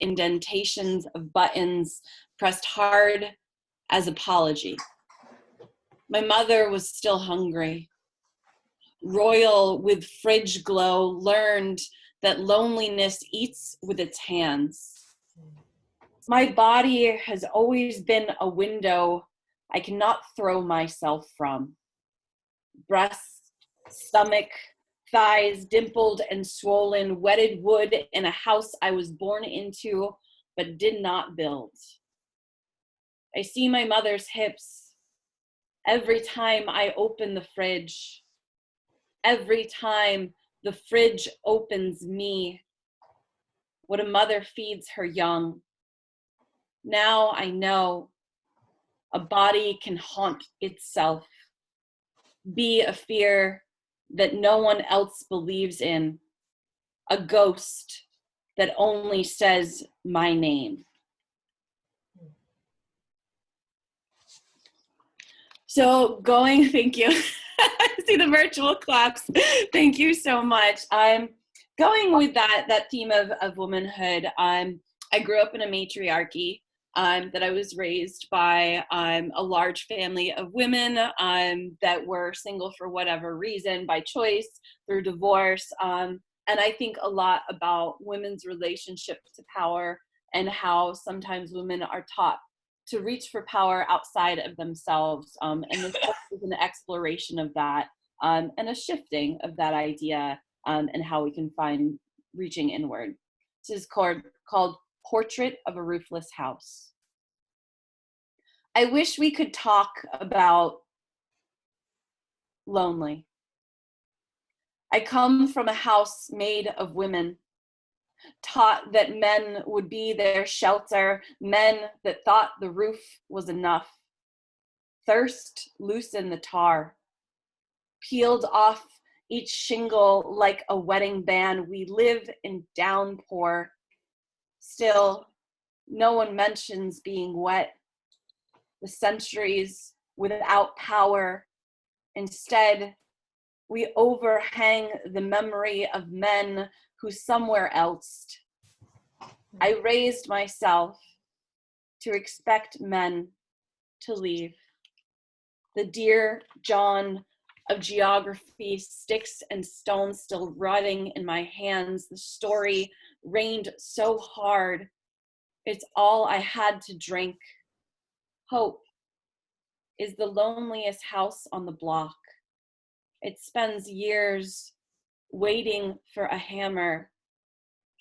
indentations of buttons pressed hard as apology. My mother was still hungry. Royal with fridge glow learned that loneliness eats with its hands. My body has always been a window I cannot throw myself from. Breast, stomach, thighs dimpled and swollen, wetted wood in a house I was born into but did not build. I see my mother's hips every time I open the fridge. Every time the fridge opens me, what a mother feeds her young. Now I know a body can haunt itself, be a fear that no one else believes in, a ghost that only says my name. So thank you. I see the virtual claps. Thank you so much. I'm going with that theme of womanhood. I grew up in a matriarchy that I was raised by a large family of women that were single for whatever reason, by choice, through divorce. And I think a lot about women's relationship to power and how sometimes women are taught to reach for power outside of themselves. And this book is an exploration of that and a shifting of that idea and how we can find reaching inward. This is called Portrait of a Roofless House. I wish we could talk about lonely. I come from a house made of women, taught that men would be their shelter, men that thought the roof was enough. Thirst loosened the tar, peeled off each shingle like a wedding band. We live in downpour. Still, no one mentions being wet. The centuries without power. Instead, we overhang the memory of men who somewhere else. I raised myself to expect men to leave. The dear John of geography, sticks and stones still rotting in my hands. The story rained so hard. It's all I had to drink. Hope is the loneliest house on the block. It spends years waiting for a hammer,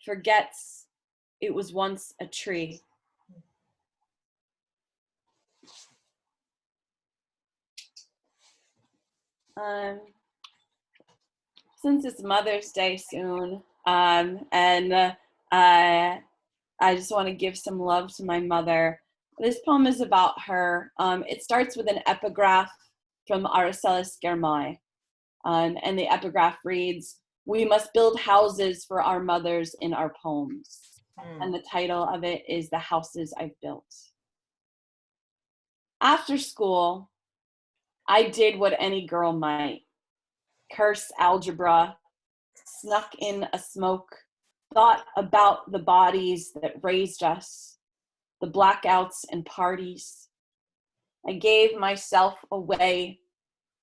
forgets it was once a tree. Since it's Mother's Day soon, and I just want to give some love to my mother. This poem is about her. It starts with an epigraph from Araceli Germay. And the epigraph reads, "We must build houses for our mothers in our poems." And the title of it is The Houses I've Built. After school, I did what any girl might. Curse algebra, snuck in a smoke, thought about the bodies that raised us, the blackouts and parties. I gave myself away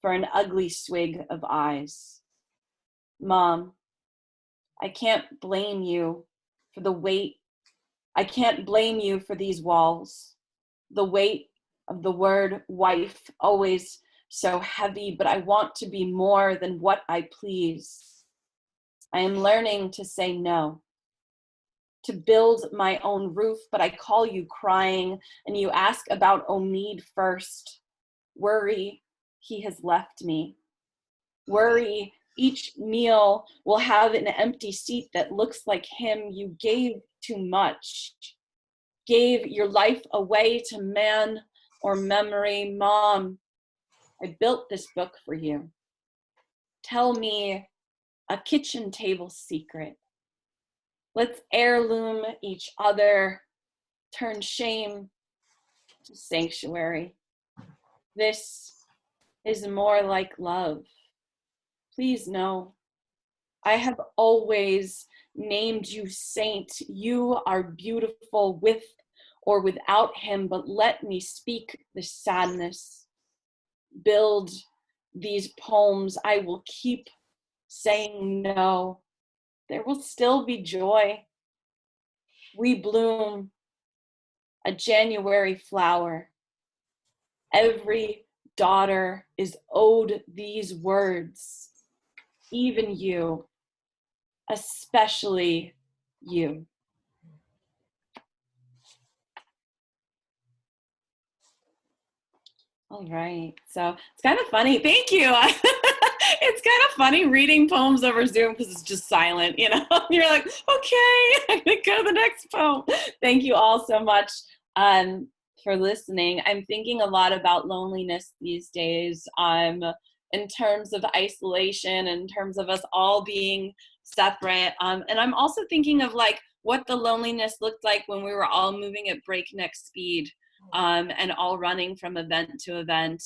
for an ugly swig of eyes. Mom, I can't blame you for the weight. I can't blame you for these walls. The weight of the word wife, always so heavy, but I want to be more than what I please. I am learning to say no, to build my own roof, but I call you crying and you ask about Omid first. Worry he has left me. Worry each meal will have an empty seat that looks like him. You gave too much. Gave your life away to man or memory. Mom, I built this book for you. Tell me a kitchen table secret. Let's heirloom each other. Turn shame to sanctuary. This is more like love. Please know, I have always named you saint. You are beautiful with or without him, but let me speak the sadness. Build these poems. I will keep saying no. There will still be joy. We bloom, a January flower. Every daughter is owed these words, even you, especially you. All right, so it's kind of funny. Thank you. It's kind of funny reading poems over Zoom because it's just silent, you know? You're like, okay, I'm gonna go to the next poem. Thank you all so much for listening. I'm thinking a lot about loneliness these days in terms of isolation, in terms of us all being separate. And I'm also thinking of like what the loneliness looked like when we were all moving at breakneck speed. And all running from event to event.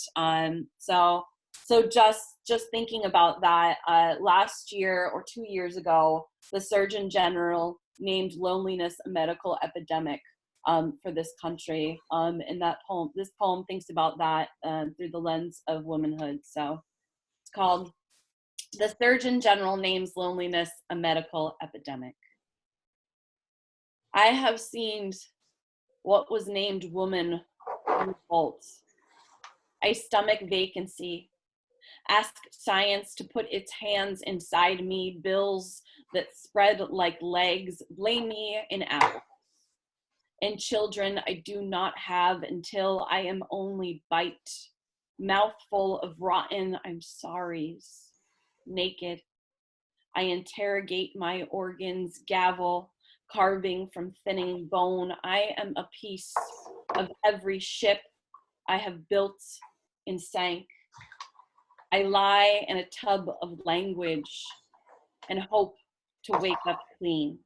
So just thinking about that, last year or 2 years ago, the Surgeon General named loneliness a medical epidemic for this country. In that poem, this poem thinks about that through the lens of womanhood. So it's called "The Surgeon General Names Loneliness a Medical Epidemic." I have seen what was named woman revolt. I stomach vacancy. Ask science to put its hands inside me, bills that spread like legs, blame me in apples. And children I do not have until I am only bite, mouthful of rotten I'm sorries, naked. I interrogate my organs, gavel, carving from thinning bone. I am a piece of every ship I have built and sank. I lie in a tub of language and hope to wake up clean.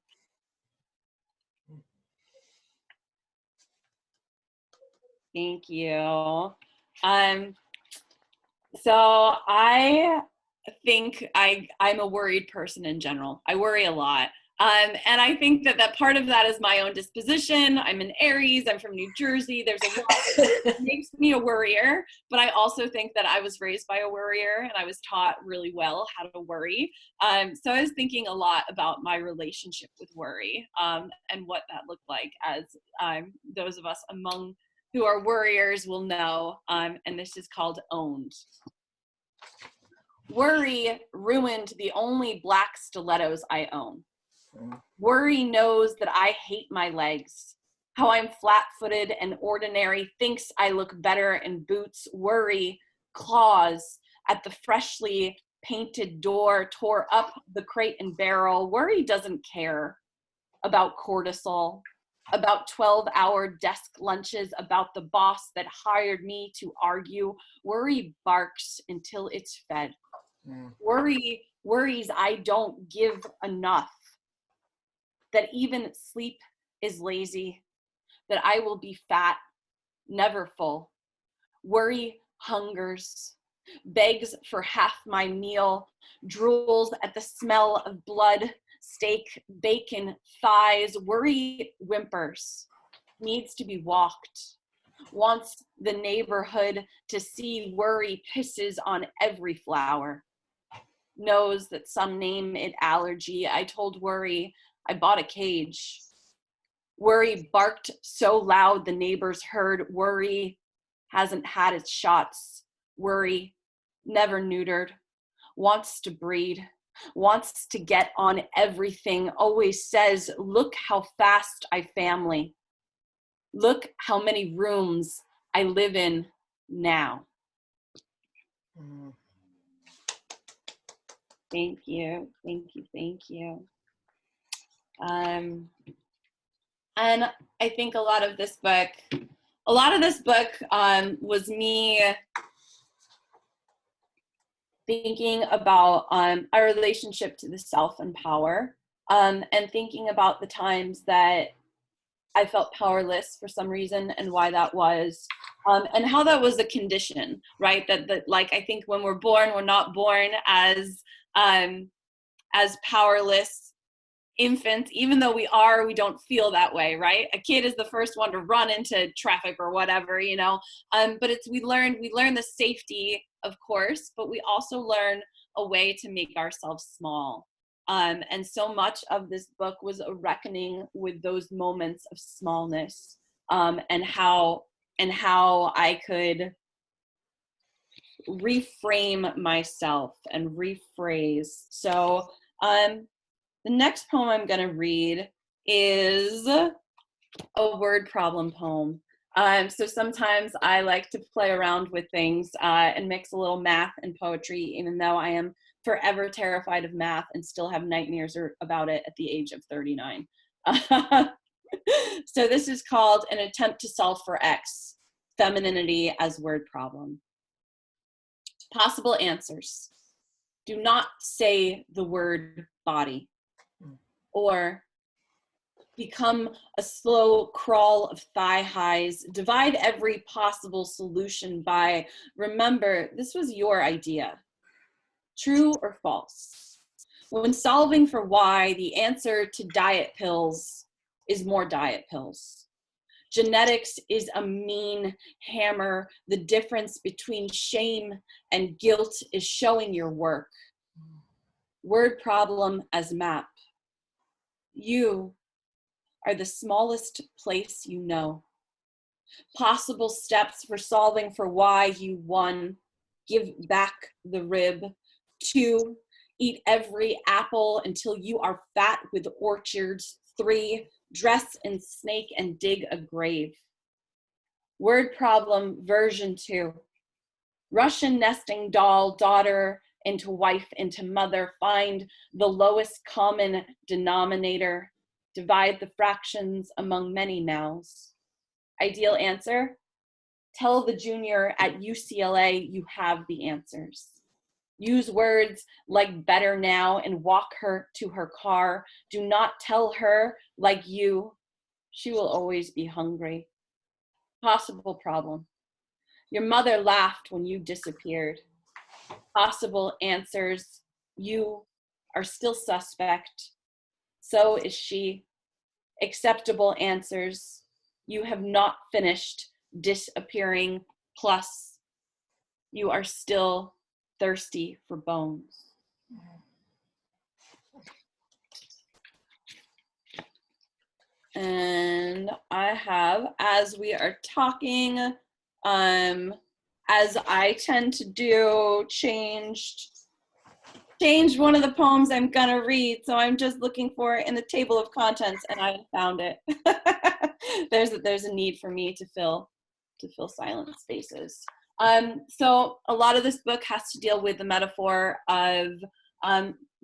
Thank you. So I think I'm a worried person in general. I worry a lot. And I think that part of that is my own disposition. I'm an Aries, I'm from New Jersey. There's a lot that makes me a worrier, but I also think that I was raised by a worrier and I was taught really well how to worry. So I was thinking a lot about my relationship with worry and what that looked like, as those of us among who are worriers will know, and this is called Owned. Worry ruined the only black stilettos I own. Worry knows that I hate my legs, how I'm flat-footed and ordinary, thinks I look better in boots. Worry claws at the freshly painted door, tore up the crate and barrel. Worry doesn't care about cortisol, about 12-hour desk lunches, about the boss that hired me to argue. Worry barks until it's fed. Worry worries I don't give enough, that even sleep is lazy, that I will be fat, never full. Worry hungers, begs for half my meal, drools at the smell of blood, steak, bacon, thighs. Worry whimpers, needs to be walked, wants the neighborhood to see. Worry pisses on every flower, knows that some name it allergy. I told Worry I bought a cage. Worry barked so loud the neighbors heard. Worry hasn't had its shots. Worry never neutered, wants to breed, wants to get on everything, always says, look how fast I family. Look how many rooms I live in now. Thank you, thank you, thank you. And I think a lot of this book was me thinking about our relationship to the self and power, and thinking about the times that I felt powerless for some reason and why that was, and how that was a condition, right? That like, I think when we're born, we're not born as powerless infants, even though we don't feel that way, right? A kid is the first one to run into traffic or whatever, you know. But we learn the safety, of course, but we also learn a way to make ourselves small. And so much of this book was a reckoning with those moments of smallness, and how I could reframe myself and rephrase. So the next poem I'm going to read is a word problem poem. So sometimes I like to play around with things and mix a little math and poetry, even though I am forever terrified of math and still have nightmares about it at the age of 39. So this is called An Attempt to Solve for X, Femininity as Word Problem. Possible answers. Do not say the word body, or become a slow crawl of thigh highs. Divide every possible solution by, remember, this was your idea. True or false? When solving for why, the answer to diet pills is more diet pills. Genetics is a mean hammer. The difference between shame and guilt is showing your work. Word problem as map. You are the smallest place you know. Possible steps for solving for why you. 1, give back the rib. 2, eat every apple until you are fat with orchards. 3, dress in snake and dig a grave. Word problem version 2. Russian nesting doll, daughter into wife into mother. Find the lowest common denominator. Divide the fractions among many nows. Ideal answer? Tell the junior at UCLA you have the answers. Use words like better now and walk her to her car. Do not tell her like you. She will always be hungry. Possible problem. Your mother laughed when you disappeared. Possible answers. You are still suspect. So is she. Acceptable answers. You have not finished disappearing. Plus, you are still thirsty for bones. And I have, as we are talking, as I tend to do, changed one of the poems I'm gonna read. So I'm just looking for it in the table of contents, and I found it. There's a need for me to fill silent spaces. So a lot of this book has to deal with the metaphor of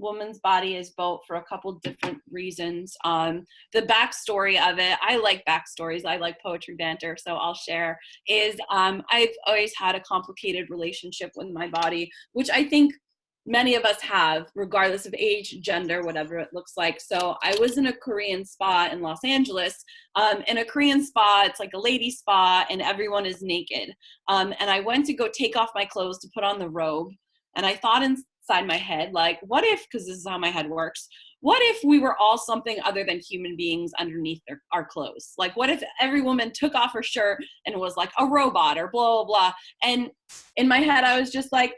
woman's body as boat for a couple different reasons. The backstory of it, I like backstories, I like poetry banter, so I'll share, is I've always had a complicated relationship with my body, which I think many of us have, regardless of age, gender, whatever it looks like. So I was in a Korean spa in Los Angeles. In a Korean spa, it's like a lady spa and everyone is naked. And I went to go take off my clothes to put on the robe. And I thought inside my head, like, what if, because this is how my head works, what if we were all something other than human beings underneath our clothes? Like, what if every woman took off her shirt and was like a robot or blah, blah, blah. And in my head, I was just like,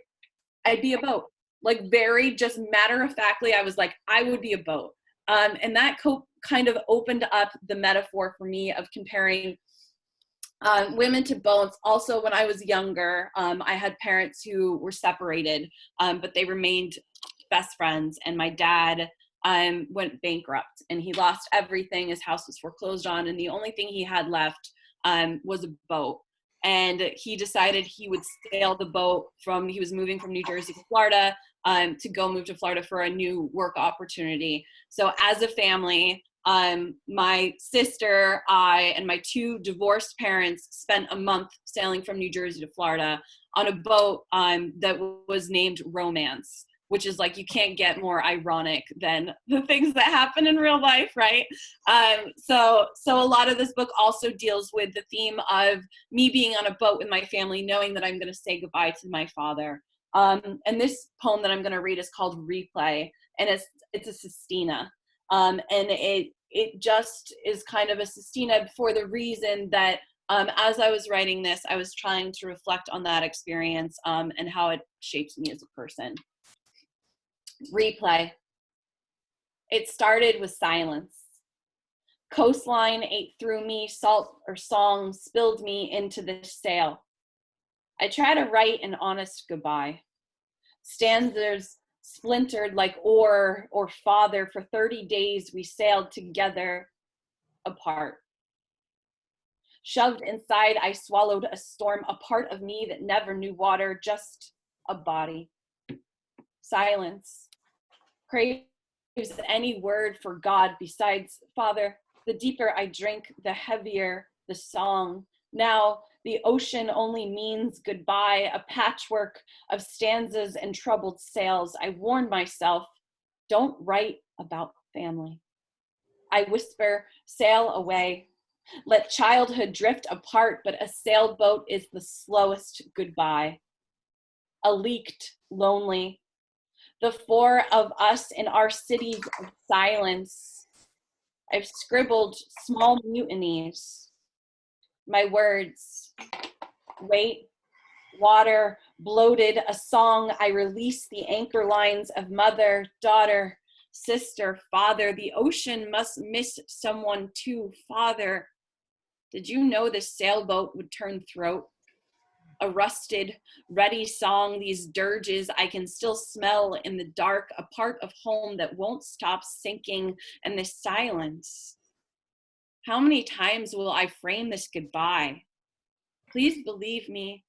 I'd be a boat. Like, very just matter-of-factly, I was like, I would be a boat. And that kind of opened up the metaphor for me of comparing women to boats. Also, when I was younger, I had parents who were separated, but they remained best friends. And my dad went bankrupt and he lost everything. His house was foreclosed on. And the only thing he had left was a boat. And he decided he would sail the boat he was moving from New Jersey to Florida to go move to Florida for a new work opportunity. So as a family, my sister, I, and my 2 divorced parents spent a month sailing from New Jersey to Florida on a boat that was named Romance, which is like, you can't get more ironic than the things that happen in real life, right? So a lot of this book also deals with the theme of me being on a boat with my family, knowing that I'm gonna say goodbye to my father. And this poem that I'm gonna read is called Replay, and it's a sestina. And it just is kind of a sestina for the reason that as I was writing this, I was trying to reflect on that experience and how it shapes me as a person. Replay. It started with silence. Coastline ate through me, salt or song spilled me into this sail. I try to write an honest goodbye. Stanzas splintered like oar or father. For 30 days we sailed together apart. Shoved inside, I swallowed a storm, a part of me that never knew water, just a body. Silence. Craves any word for God besides Father. The deeper I drink, the heavier the song. Now the ocean only means goodbye, a patchwork of stanzas and troubled sails. I warned myself, don't write about family. I whisper, sail away. Let childhood drift apart, but a sailboat is the slowest goodbye. A leaked, lonely. The four of us in our cities of silence. I've scribbled small mutinies. My words, weight, water, bloated, a song. I release the anchor lines of mother, daughter, sister, father. The ocean must miss someone too, father. Did you know this sailboat would turn throat? A rusted, ready song, these dirges I can still smell in the dark, a part of home that won't stop sinking, and this silence. How many times will I frame this goodbye? Please believe me.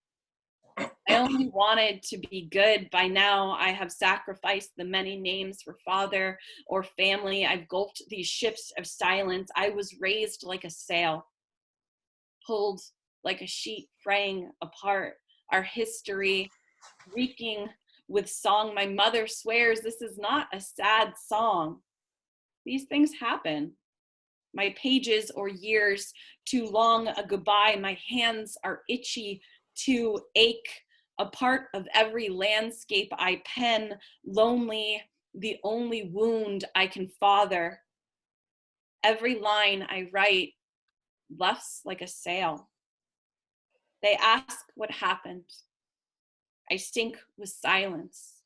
I only wanted to be good. By now, I have sacrificed the many names for father or family. I've gulped these ships of silence. I was raised like a sail, pulled like a sheet fraying apart, our history reeking with song. My mother swears this is not a sad song. These things happen. My pages or years too long a goodbye. My hands are itchy to ache. A part of every landscape I pen, lonely, the only wound I can father. Every line I write luffs like a sail. They ask what happened. I sink with silence.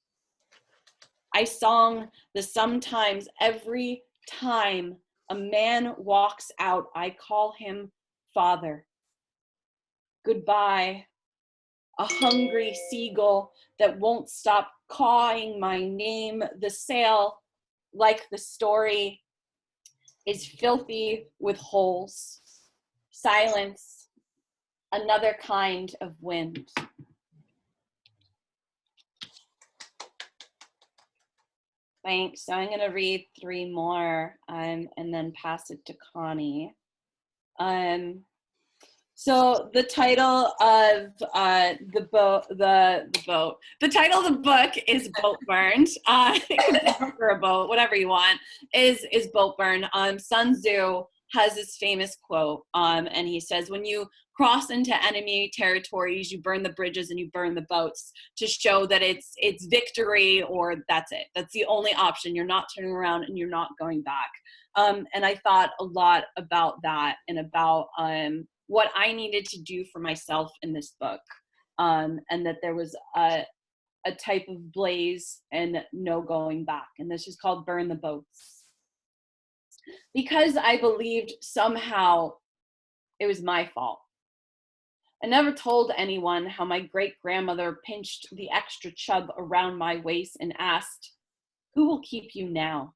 I song the sometimes. Every time a man walks out, I call him father. Goodbye, a hungry seagull that won't stop cawing my name. The sail, like the story, is filthy with holes. Silence, another kind of wind. Thanks. So I'm going to read 3 more and then pass it to Connie. So the title of the title of the book is Boat Burned. Or a boat, whatever you want, is Boat Burn. Sun Tzu has this famous quote, and he says, when you cross into enemy territories, you burn the bridges and you burn the boats to show that it's victory, or that's it. That's the only option. You're not turning around and you're not going back. And I thought a lot about that and about what I needed to do for myself in this book, and that there was a type of blaze and no going back. And this is called Burn the Boats. Because I believed somehow it was my fault. I never told anyone how my great-grandmother pinched the extra chub around my waist and asked, who will keep you now?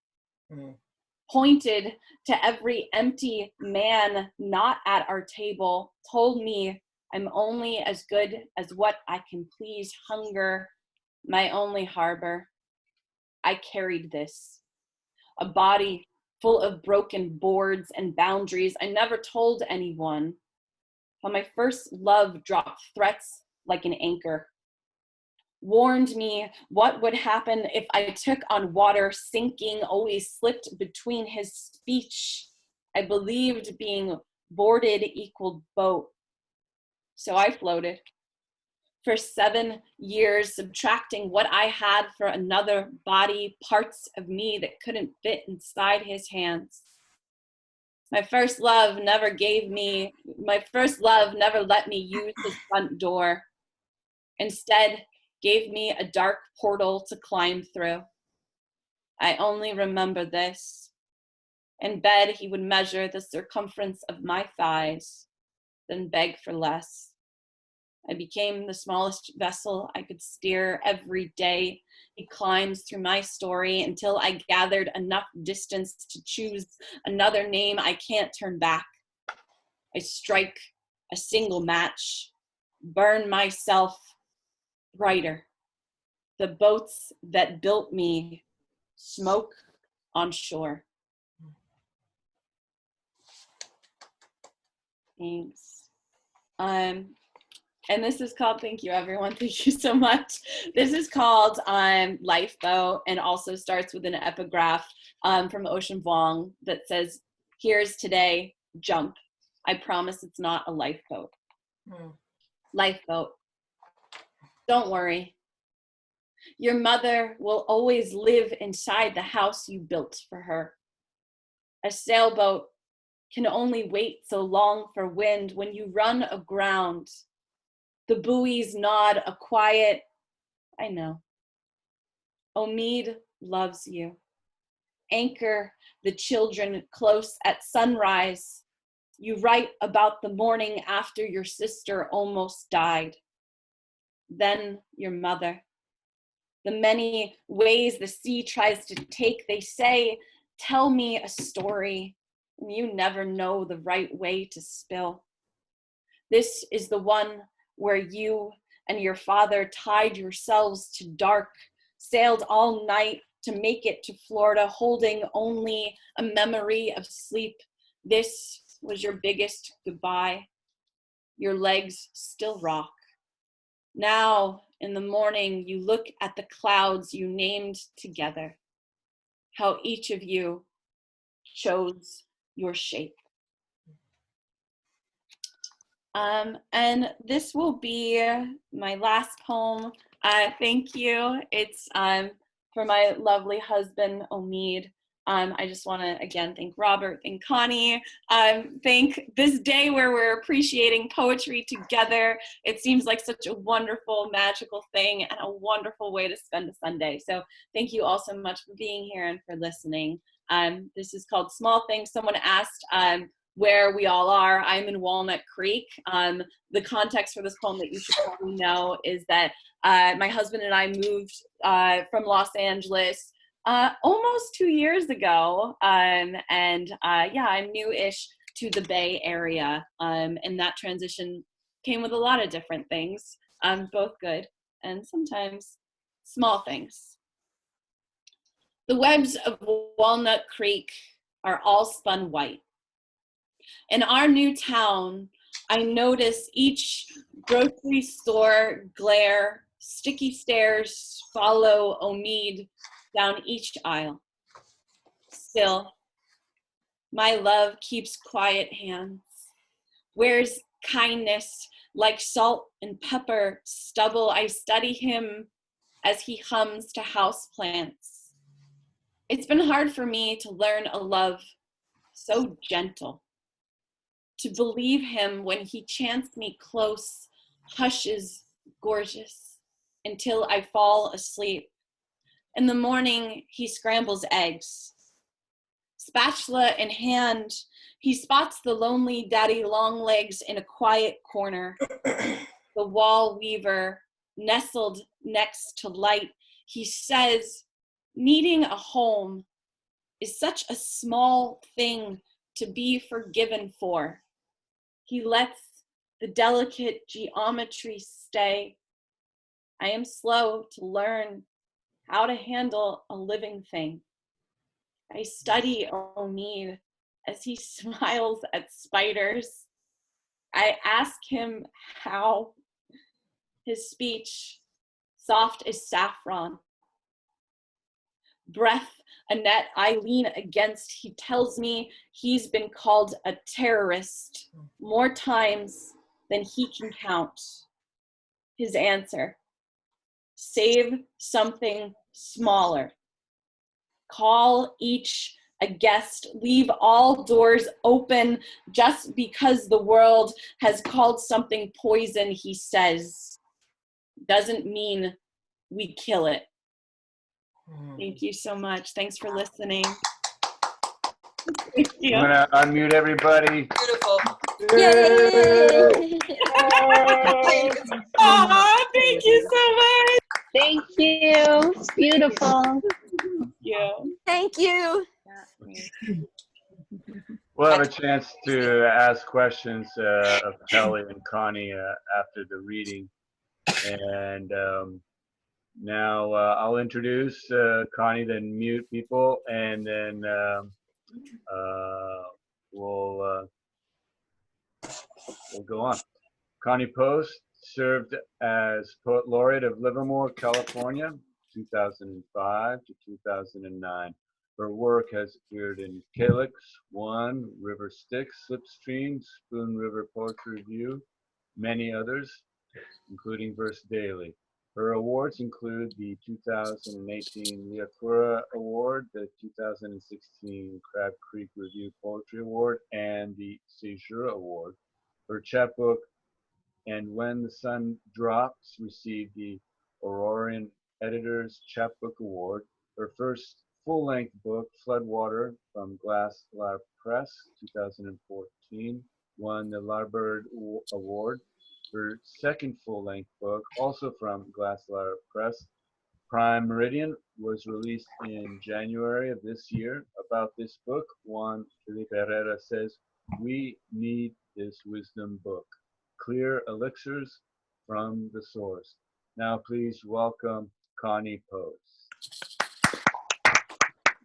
Pointed to every empty man not at our table, told me I'm only as good as what I can please. Hunger, my only harbor. I carried this, a body full of broken boards and boundaries. I never told anyone how my first love dropped threats like an anchor. Warned me what would happen if I took on water. Sinking always slipped between his speech. I believed being boarded equaled boat. So I floated. for 7 years, subtracting what I had for another body, parts of me that couldn't fit inside his hands. My first love never let me use his front door. Instead, gave me a dark portal to climb through. I only remember this. In bed, he would measure the circumference of my thighs, then beg for less. I became the smallest vessel I could steer every day. He climbs through my story until I gathered enough distance to choose another name I can't turn back. I strike a single match, burn myself brighter. The boats that built me smoke on shore. Thanks. And this is called, thank you everyone, thank you so much. This is called Lifeboat, and also starts with an epigraph from Ocean Vuong that says, here's today, jump. I promise it's not a lifeboat. Lifeboat. Don't worry. Your mother will always live inside the house you built for her. A sailboat can only wait so long for wind. When you run aground, the buoys nod a quiet, I know. Omid loves you. Anchor the children close at sunrise. You write about the morning after your sister almost died. Then your mother. The many ways the sea tries to take, they say, tell me a story, and you never know the right way to spill. This is the one where you and your father tied yourselves to dark, sailed all night to make it to Florida, holding only a memory of sleep. This was your biggest goodbye. Your legs still rock. Now, in the morning, you look at the clouds you named together, how each of you chose your shape. And this will be my last poem. Thank you. It's for my lovely husband, Omid. I just want to, again, thank Robert, thank Connie, thank this day where we're appreciating poetry together. It seems like such a wonderful, magical thing and a wonderful way to spend a Sunday. So thank you all so much for being here and for listening. This is called Small Things. Someone asked where we all are. I'm in Walnut Creek. The context for this poem that you should probably know is that my husband and I moved from Los Angeles almost 2 years ago, yeah, I'm new-ish to the Bay Area, and that transition came with a lot of different things, both good and sometimes small things. The webs of Walnut Creek are all spun white. In our new town, I notice each grocery store glare, sticky stairs follow Omid down each aisle. Still, my love keeps quiet hands, wears kindness like salt and pepper stubble. I study him as he hums to houseplants. It's been hard for me to learn a love so gentle, to believe him when he chants me close, hushes gorgeous, until I fall asleep. In the morning, he scrambles eggs. Spatula in hand, he spots the lonely daddy longlegs in a quiet corner. The wall weaver, nestled next to light, he says, needing a home is such a small thing to be forgiven for. He lets the delicate geometry stay. I am slow to learn how to handle a living thing. I study Omid as he smiles at spiders. I ask him how. His speech, soft as saffron. Breath a net I lean against. He tells me he's been called a terrorist more times than he can count. his answer. Save something smaller. Call each a guest. Leave all doors open. Just because the world has called something poison, he says, doesn't mean we kill it. Thank you so much. Thanks for listening. Thank you. I'm gonna unmute everybody. Beautiful. Yay! Aw, thank you so much. Thank you. It's beautiful. Thank you. Thank you. We'll have a chance to ask questions of Kelly and Connie after the reading. And now I'll introduce Connie, then mute people, and then we'll go on. Connie Post served as Poet Laureate of Livermore, California, 2005 to 2009. Her work has appeared in Calyx, One, River Styx, Slipstream, Spoon River Poetry Review, many others, including Verse Daily. Her awards include the 2018 Liakoura Award, the 2016 Crab Creek Review Poetry Award, and the Caesura Award. Her chapbook, And When the Sun Drops, received the Aurorean Editor's Chapbook Award. Her first full-length book, Floodwater, from Glass Lyre Press, 2014, won the Lyrebird Award. Her second full-length book, also from Glass Lyre Press, Prime Meridian, was released in January of this year. About this book, Juan Herrera says, "We need this wisdom book. Clear elixirs from the source." Now please welcome Connie Post.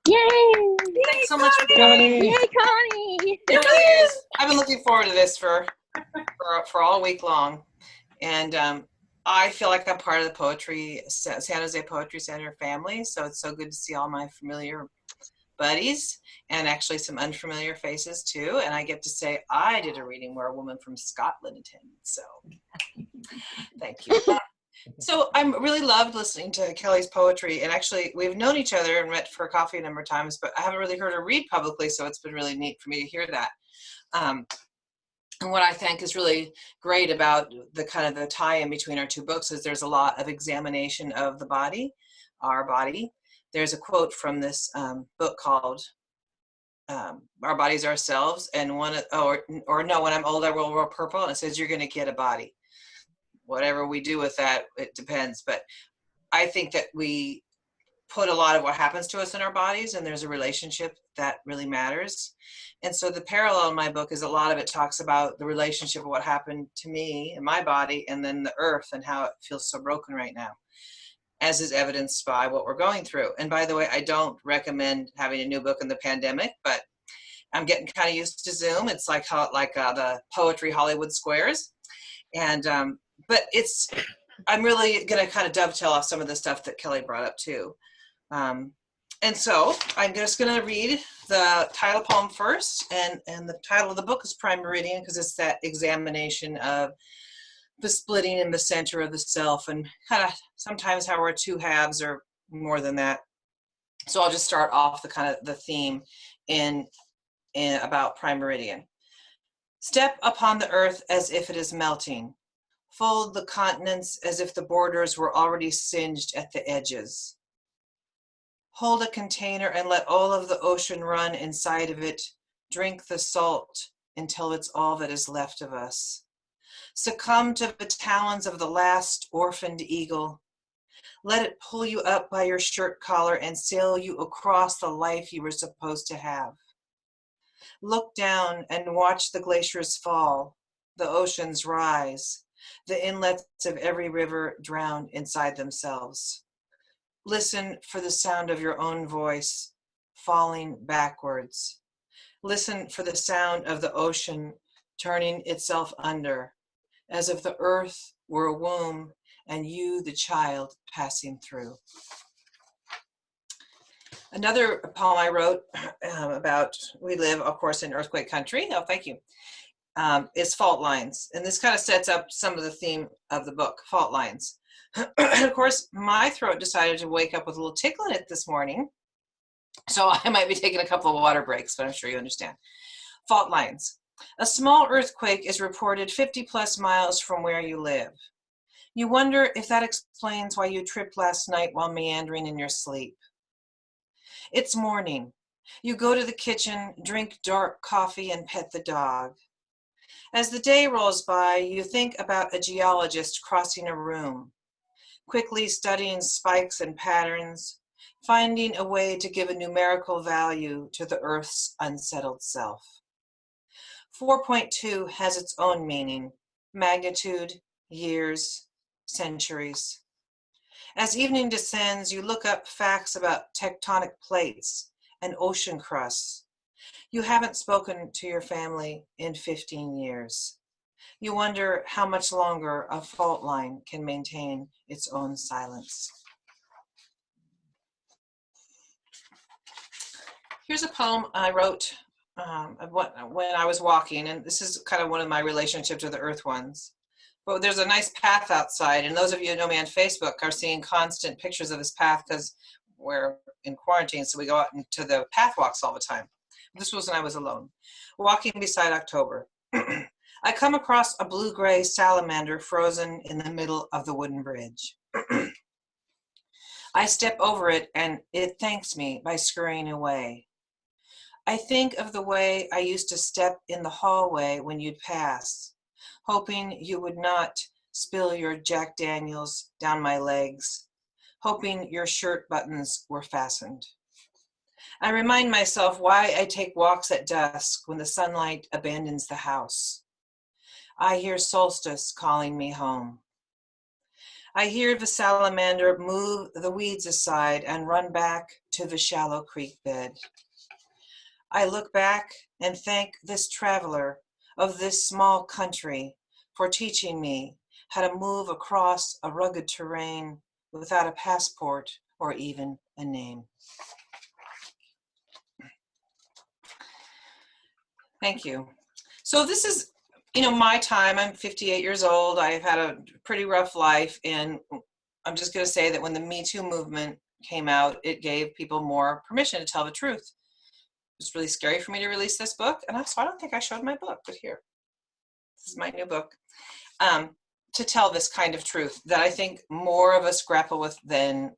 Yay! Thanks so much for coming. Yay, Connie! It really is. I've been looking forward to this for all week long. And I feel like I'm part of the San Jose Poetry Center family. So it's so good to see all my familiar buddies and actually some unfamiliar faces too. And I get to say I did a reading where a woman from Scotland attended. So thank you. So I'm really loved listening to Kelly's poetry, and actually we've known each other and met for coffee a number of times, but I haven't really heard her read publicly, so it's been really neat for me to hear that. And what I think is really great about the kind of the tie-in between our two books is there's a lot of examination of the body, our body. There's a quote from this book called Our Bodies Ourselves, and when I'm old I will wear purple, and it says you're going to get a body. Whatever we do with that, it depends. But I think that we put a lot of what happens to us in our bodies, and there's a relationship that really matters. And so the parallel in my book is a lot of it talks about the relationship of what happened to me in my body and then the earth and how it feels so broken right now, as is evidenced by what we're going through. And by the way, I don't recommend having a new book in the pandemic, but I'm getting kind of used to Zoom. It's like the poetry Hollywood Squares. And but I'm really going to kind of dovetail off some of the stuff that Kelly brought up too. And so I'm just going to read the title poem first. And the title of the book is Prime Meridian, because it's that examination of the splitting in the center of the self and kind of sometimes how we're two halves or more than that. So I'll just start off the theme in about Prime Meridian. Step upon the earth as if it is melting. Fold the continents as if the borders were already singed at the edges. Hold a container and let all of the ocean run inside of it. Drink the salt until it's all that is left of us. Succumb to the talons of the last orphaned eagle. Let it pull you up by your shirt collar and sail you across the life you were supposed to have. Look down and watch the glaciers fall, the oceans rise. The inlets of every river drown inside themselves. Listen for the sound of your own voice falling backwards. Listen for the sound of the ocean turning itself under, as if the earth were a womb and you the child passing through. Another poem I wrote about, we live, of course, in earthquake country. Oh, thank you. is fault lines. And this kind of sets up some of the theme of the book, fault lines. And of course, my throat decided to wake up with a little tickle in it this morning. So I might be taking a couple of water breaks, but I'm sure you understand. Fault lines. A small earthquake is reported 50 plus miles from where you live. You wonder if that explains why you tripped last night while meandering in your sleep. It's morning. You go to the kitchen, drink dark coffee, and pet the dog. As the day rolls by, you think about a geologist crossing a room, quickly studying spikes and patterns, finding a way to give a numerical value to the Earth's unsettled self. 4.2 has its own meaning, magnitude, years, centuries. As evening descends, you look up facts about tectonic plates and ocean crusts. You haven't spoken to your family in 15 years. You wonder how much longer a fault line can maintain its own silence. Here's a poem I wrote when I was walking, and this is kind of one of my relationships with the earth ones. But there's a nice path outside, and those of you who know me on Facebook are seeing constant pictures of this path because we're in quarantine, so we go out into the path walks all the time. This was when I was alone, walking beside October. I come across a blue-gray salamander frozen in the middle of the wooden bridge. I step over it, and it thanks me by scurrying away. I think of the way I used to step in the hallway when you'd pass, hoping you would not spill your Jack Daniels down my legs, hoping your shirt buttons were fastened. I remind myself why I take walks at dusk when the sunlight abandons the house. I hear solstice calling me home. I hear the salamander move the weeds aside and run back to the shallow creek bed. I look back and thank this traveler of this small country for teaching me how to move across a rugged terrain without a passport or even a name. Thank you. So this is, my time. I'm 58 years old. I've had a pretty rough life, and I'm just going to say that when the Me Too movement came out, it gave people more permission to tell the truth. It was really scary for me to release this book, and so I don't think I showed my book, but here, this is my new book, to tell this kind of truth that I think more of us grapple with than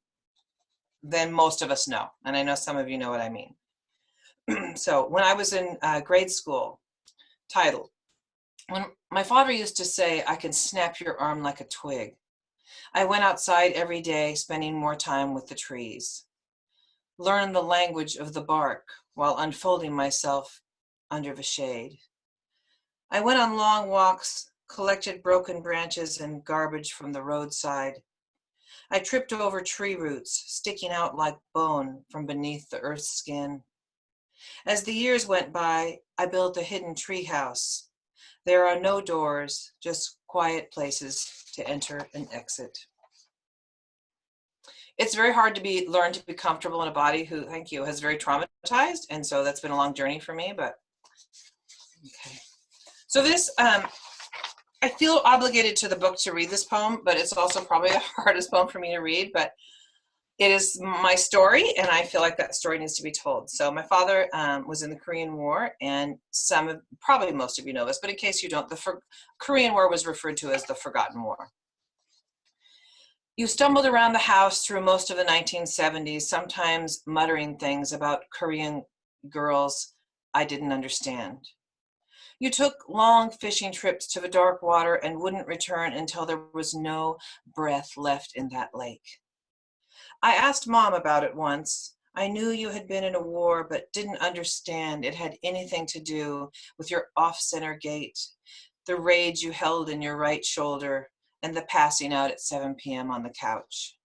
most of us know, and I know some of you know what I mean. So when I was in grade school, titled, when my father used to say, I can snap your arm like a twig, I went outside every day, spending more time with the trees, learned the language of the bark while unfolding myself under the shade. I went on long walks, collected broken branches and garbage from the roadside. I tripped over tree roots, sticking out like bone from beneath the earth's skin. As the years went by, I built a hidden tree house. There are no doors, just quiet places to enter and exit. It's very hard to learn to be comfortable in a body who, thank you, has very traumatized. And so that's been a long journey for me, but okay. So this, I feel obligated to the book to read this poem, but it's also probably the hardest poem for me to read, but it is my story, and I feel like that story needs to be told. So my father was in the Korean War, and probably most of you know this, but in case you don't, the Korean War was referred to as the Forgotten War. You stumbled around the house through most of the 1970s, sometimes muttering things about Korean girls I didn't understand. You took long fishing trips to the dark water and wouldn't return until there was no breath left in that lake. I asked Mom about it once. I knew you had been in a war, but didn't understand it had anything to do with your off-center gait, the rage you held in your right shoulder, and the passing out at 7 p.m. on the couch.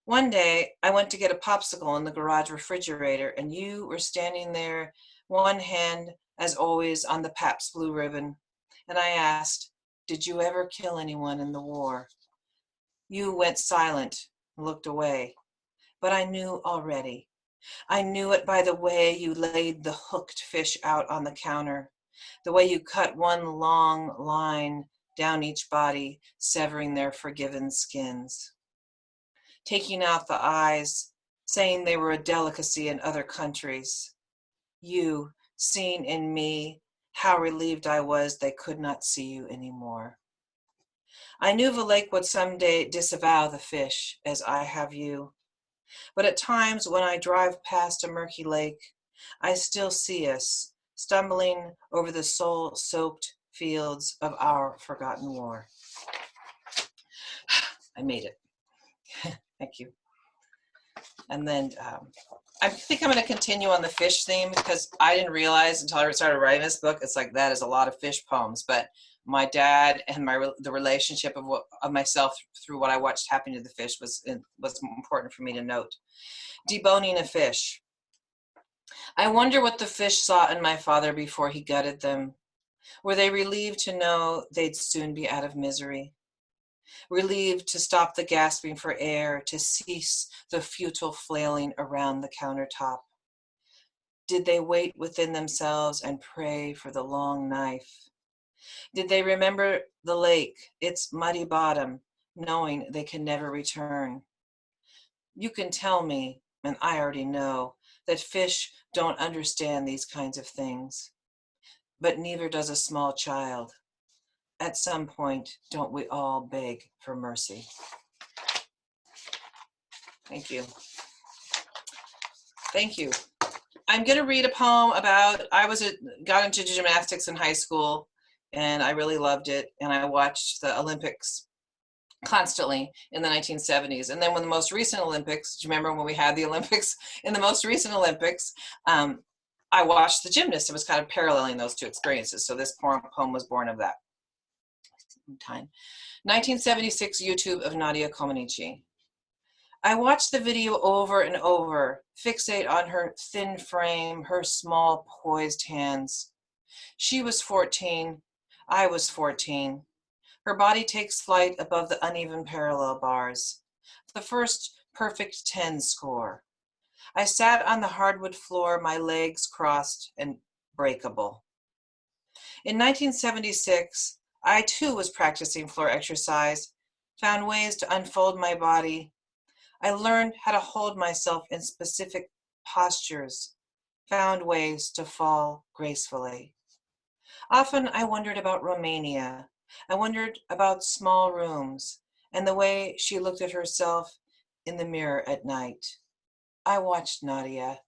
One day, I went to get a popsicle in the garage refrigerator, and you were standing there, one hand, as always, on the Pabst Blue Ribbon, and I asked, did you ever kill anyone in the war? You went silent and looked away, but I knew already. I knew it by the way you laid the hooked fish out on the counter, the way you cut one long line down each body, severing their forgiven skins. Taking out the eyes, saying they were a delicacy in other countries. You, seeing in me, how relieved I was they could not see you anymore. I knew the lake would someday disavow the fish, as I have you. But at times when I drive past a murky lake, I still see us, stumbling over the soul-soaked fields of our forgotten war. I made it. Thank you. And then I think I'm going to continue on the fish theme because I didn't realize until I started writing this book, it's like that is a lot of fish poems. But my dad and the relationship of myself through what I watched happen to the fish was important for me to note. Deboning a fish. I wonder what the fish saw in my father before he gutted them. Were they relieved to know they'd soon be out of misery? Relieved to stop the gasping for air, to cease the futile flailing around the countertop? Did they wait within themselves and pray for the long knife? Did they remember the lake, its muddy bottom, knowing they can never return? You can tell me, and I already know, that fish don't understand these kinds of things, but neither does a small child. At some point, don't we all beg for mercy? Thank you. Thank you. I'm going to read a poem about, got into gymnastics in high school, and I really loved it, and I watched the Olympics constantly in the 1970s. And then when the most recent Olympics, do you remember when we had the Olympics? In the most recent Olympics, I watched the gymnast. It was kind of paralleling those two experiences. So this poem was born of that time. 1976 YouTube of Nadia Comaneci. I watched the video over and over, fixate on her thin frame, her small poised hands. She was 14, I was 14. Her body takes flight above the uneven parallel bars. The first perfect 10 score. I sat on the hardwood floor, my legs crossed and breakable. In 1976, I too was practicing floor exercise, found ways to unfold my body. I learned how to hold myself in specific postures, found ways to fall gracefully. Often I wondered about Romania. I wondered about small rooms and the way she looked at herself in the mirror at night. I watched Nadia.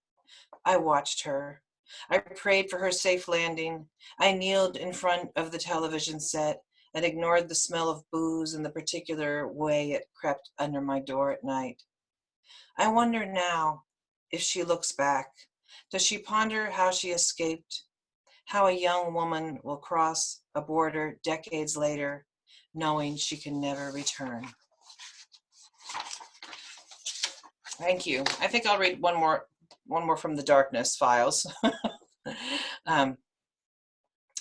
I watched her. I prayed for her safe landing. I kneeled in front of the television set and ignored the smell of booze and the particular way it crept under my door at night. I wonder now if she looks back. Does she ponder how she escaped? How a young woman will cross a border decades later, knowing she can never return. Thank you. I think I'll read one more from the Darkness Files.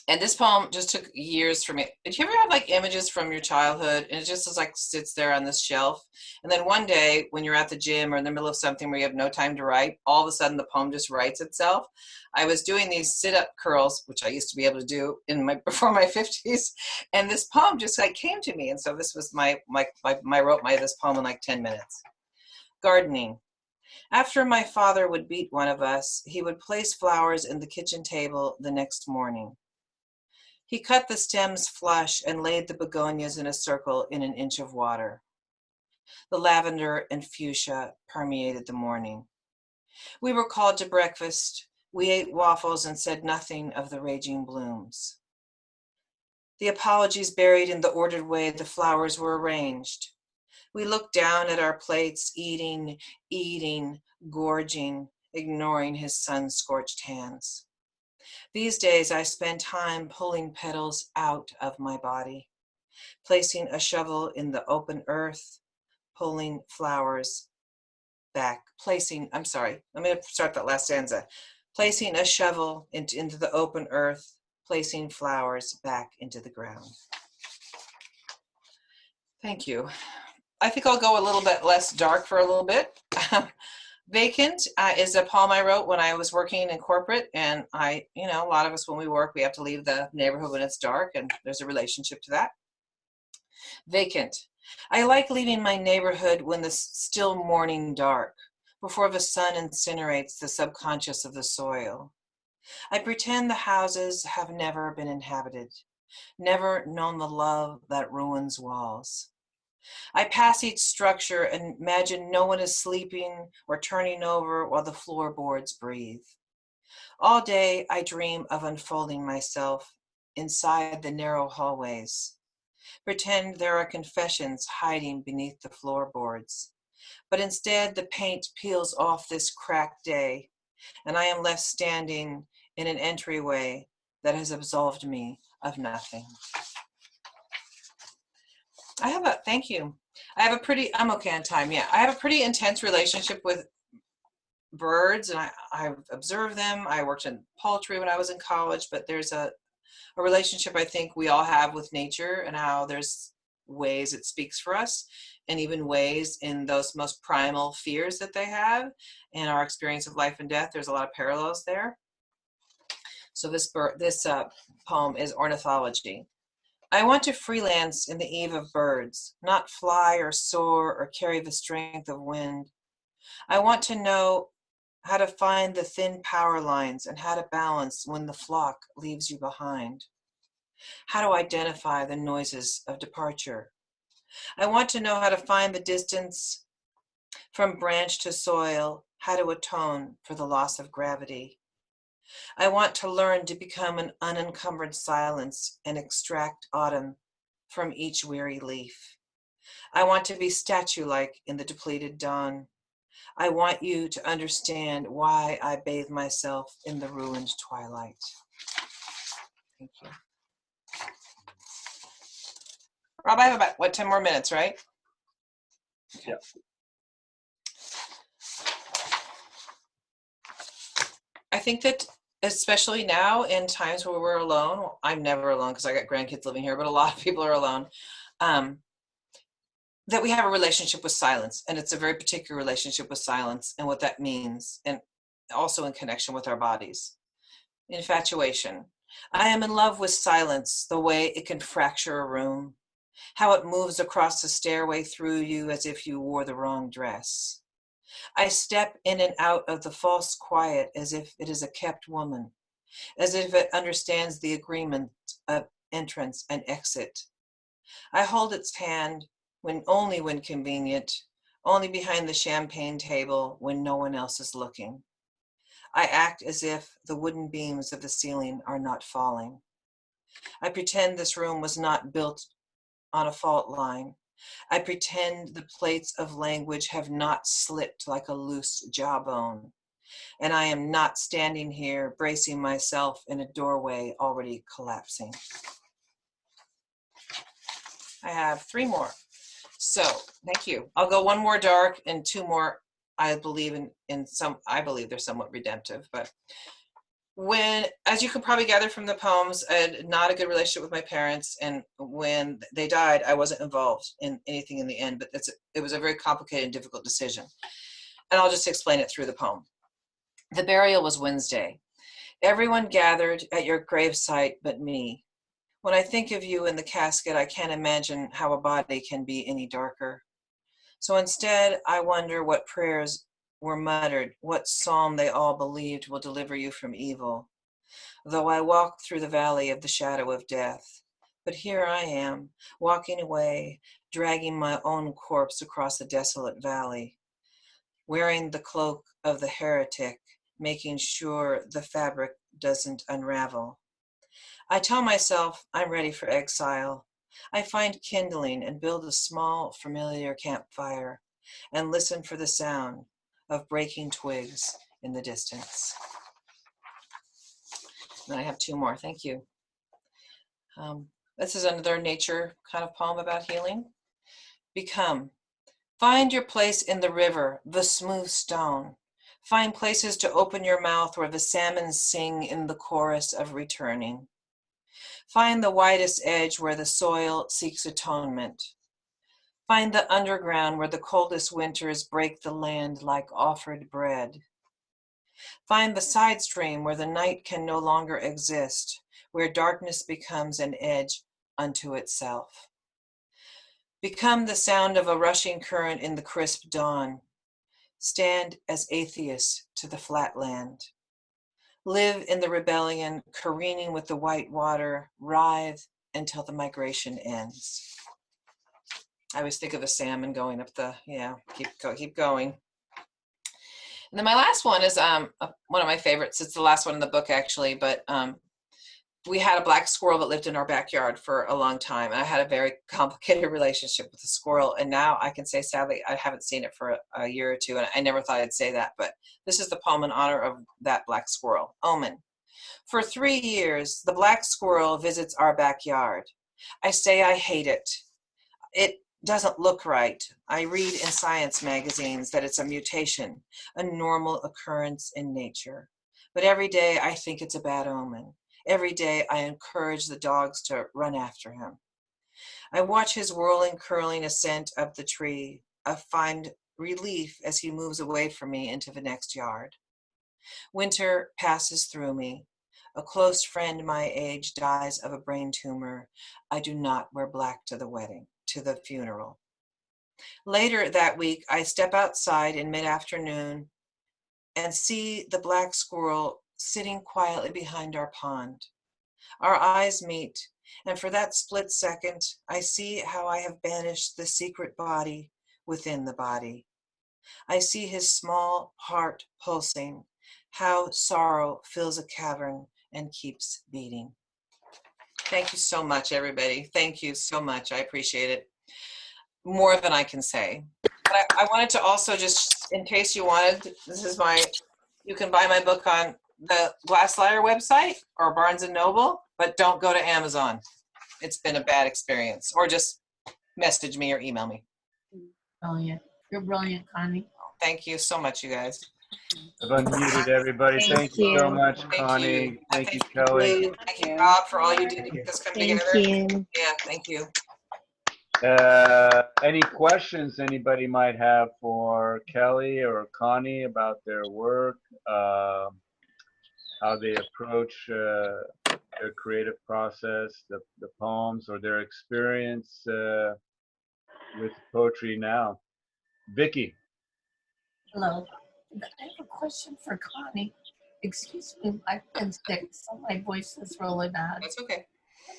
And this poem just took years for me. Did you ever have like images from your childhood and it just is like sits there on this shelf? And then one day when you're at the gym or in the middle of something where you have no time to write, all of a sudden the poem just writes itself. I was doing these sit-up curls, which I used to be able to do before my 50s, and this poem just like came to me. And so this was I wrote this poem in like 10 minutes. Gardening. After my father would beat one of us, he would place flowers in the kitchen table the next morning. He cut the stems flush and laid the begonias in a circle in an inch of water. The lavender and fuchsia permeated the morning. We were called to breakfast. We ate waffles and said nothing of the raging blooms. The apologies buried in the ordered way the flowers were arranged. We looked down at our plates, eating, gorging, ignoring his sun-scorched hands. These days I spend time pulling petals out of my body, placing a shovel in the open earth, pulling flowers back, I'm going to start that last stanza. Placing a shovel into the open earth, placing flowers back into the ground. Thank you. I think I'll go a little bit less dark for a little bit. Vacant is a poem I wrote when I was working in corporate, and a lot of us when we work, we have to leave the neighborhood when it's dark, and there's a relationship to that. Vacant. I like leaving my neighborhood when the still morning dark, before the sun incinerates the subconscious of the soil. I pretend the houses have never been inhabited, never known the love that ruins walls. I pass each structure and imagine no one is sleeping or turning over while the floorboards breathe. All day I dream of unfolding myself inside the narrow hallways. Pretend there are confessions hiding beneath the floorboards. But instead the paint peels off this cracked day, and I am left standing in an entryway that has absolved me of nothing. Thank you. I'm okay on time, yeah. I have a pretty intense relationship with birds, and I observe them. I worked in poultry when I was in college, but there's a relationship I think we all have with nature, and how there's ways it speaks for us, and even ways in those most primal fears that they have, and our experience of life and death. There's a lot of parallels there. So this poem is ornithology. I want to freelance in the eve of birds, not fly or soar or carry the strength of wind. I want to know how to find the thin power lines and how to balance when the flock leaves you behind. How to identify the noises of departure. I want to know how to find the distance from branch to soil, how to atone for the loss of gravity. I want to learn to become an unencumbered silence and extract autumn from each weary leaf. I want to be statue-like in the depleted dawn. I want you to understand why I bathe myself in the ruined twilight. Thank you. Rob, I have about, 10 more minutes, right? Okay. Yeah. I think that especially now in times where we're alone, I'm never alone because I got grandkids living here, but a lot of people are alone, that we have a relationship with silence, and it's a very particular relationship with silence and what that means, and also in connection with our bodies. Infatuation. I am in love with silence, the way it can fracture a room, how it moves across the stairway through you as if you wore the wrong dress. I step in and out of the false quiet as if it is a kept woman, as if it understands the agreement of entrance and exit. I hold its hand only when convenient, only behind the champagne table when no one else is looking. I act as if the wooden beams of the ceiling are not falling. I pretend this room was not built on a fault line. I pretend the plates of language have not slipped like a loose jawbone, and I am not standing here bracing myself in a doorway already collapsing. I have 3 more. So, thank you. I'll go 1 more dark and 2 more, I believe I believe they're somewhat redemptive, but as you can probably gather from the poems, I had not a good relationship with my parents, and when they died, I wasn't involved in anything in the end, but it was a very complicated and difficult decision. And I'll just explain it through the poem. The burial was Wednesday. Everyone gathered at your gravesite but me. When I think of you in the casket, I can't imagine how a body can be any darker. So instead, I wonder what prayers were muttered, what psalm they all believed will deliver you from evil. Though I walk through the valley of the shadow of death, but here I am, walking away, dragging my own corpse across the desolate valley, wearing the cloak of the heretic, making sure the fabric doesn't unravel. I tell myself I'm ready for exile. I find kindling and build a small, familiar campfire and listen for the sound of breaking twigs in the distance. And I have 2 more, thank you. This is another nature kind of poem about healing. Become. Find your place in the river, the smooth stone. Find places to open your mouth where the salmon sing in the chorus of returning. Find the widest edge where the soil seeks atonement. Find the underground where the coldest winters break the land like offered bread. Find the side stream where the night can no longer exist, where darkness becomes an edge unto itself. Become the sound of a rushing current in the crisp dawn. Stand as atheists to the flatland. Live in the rebellion, careening with the white water, writhe until the migration ends. I always think of the salmon going up the, keep going. And then my last one is one of my favorites. It's the last one in the book, actually, but we had a black squirrel that lived in our backyard for a long time. And I had a very complicated relationship with the squirrel. And now I can say, sadly, I haven't seen it for a year or two. And I never thought I'd say that. But this is the poem in honor of that black squirrel. Omen. For 3 years, the black squirrel visits our backyard. I say I hate it. It doesn't look right. I read in science magazines that it's a mutation, a normal occurrence in nature. But every day I think it's a bad omen. Every day I encourage the dogs to run after him. I watch his whirling, curling ascent up the tree. I find relief as he moves away from me into the next yard. Winter passes through me. A close friend my age dies of a brain tumor. I do not wear black to the wedding, to the funeral. Later that week, I step outside in mid-afternoon and see the black squirrel sitting quietly behind our pond. Our eyes meet, and for that split second, I see how I have banished the secret body within the body. I see his small heart pulsing, how sorrow fills a cavern and keeps beating. Thank you so much, everybody. Thank you so much. I appreciate it. More than I can say. But I wanted to also, just in case you wanted, you can buy my book on the Glass Lyre website or Barnes & Noble, but don't go to Amazon. It's been a bad experience. Or just message me or email me. Brilliant. You're brilliant, Connie. Thank you so much, you guys. I've unmuted everybody. Thank Thank you so you. much, Thank Connie. you. Thank you, Kelly. Thank you, Rob, for all you did to make this come Thank together. you. Yeah, thank you. Any questions anybody might have for Kelly or Connie about their work, how they approach their creative process, the poems, or their experience with poetry now? Vicky. Hello. I have a question for Connie. Excuse me, I've been sick, so my voice is really bad. That's okay.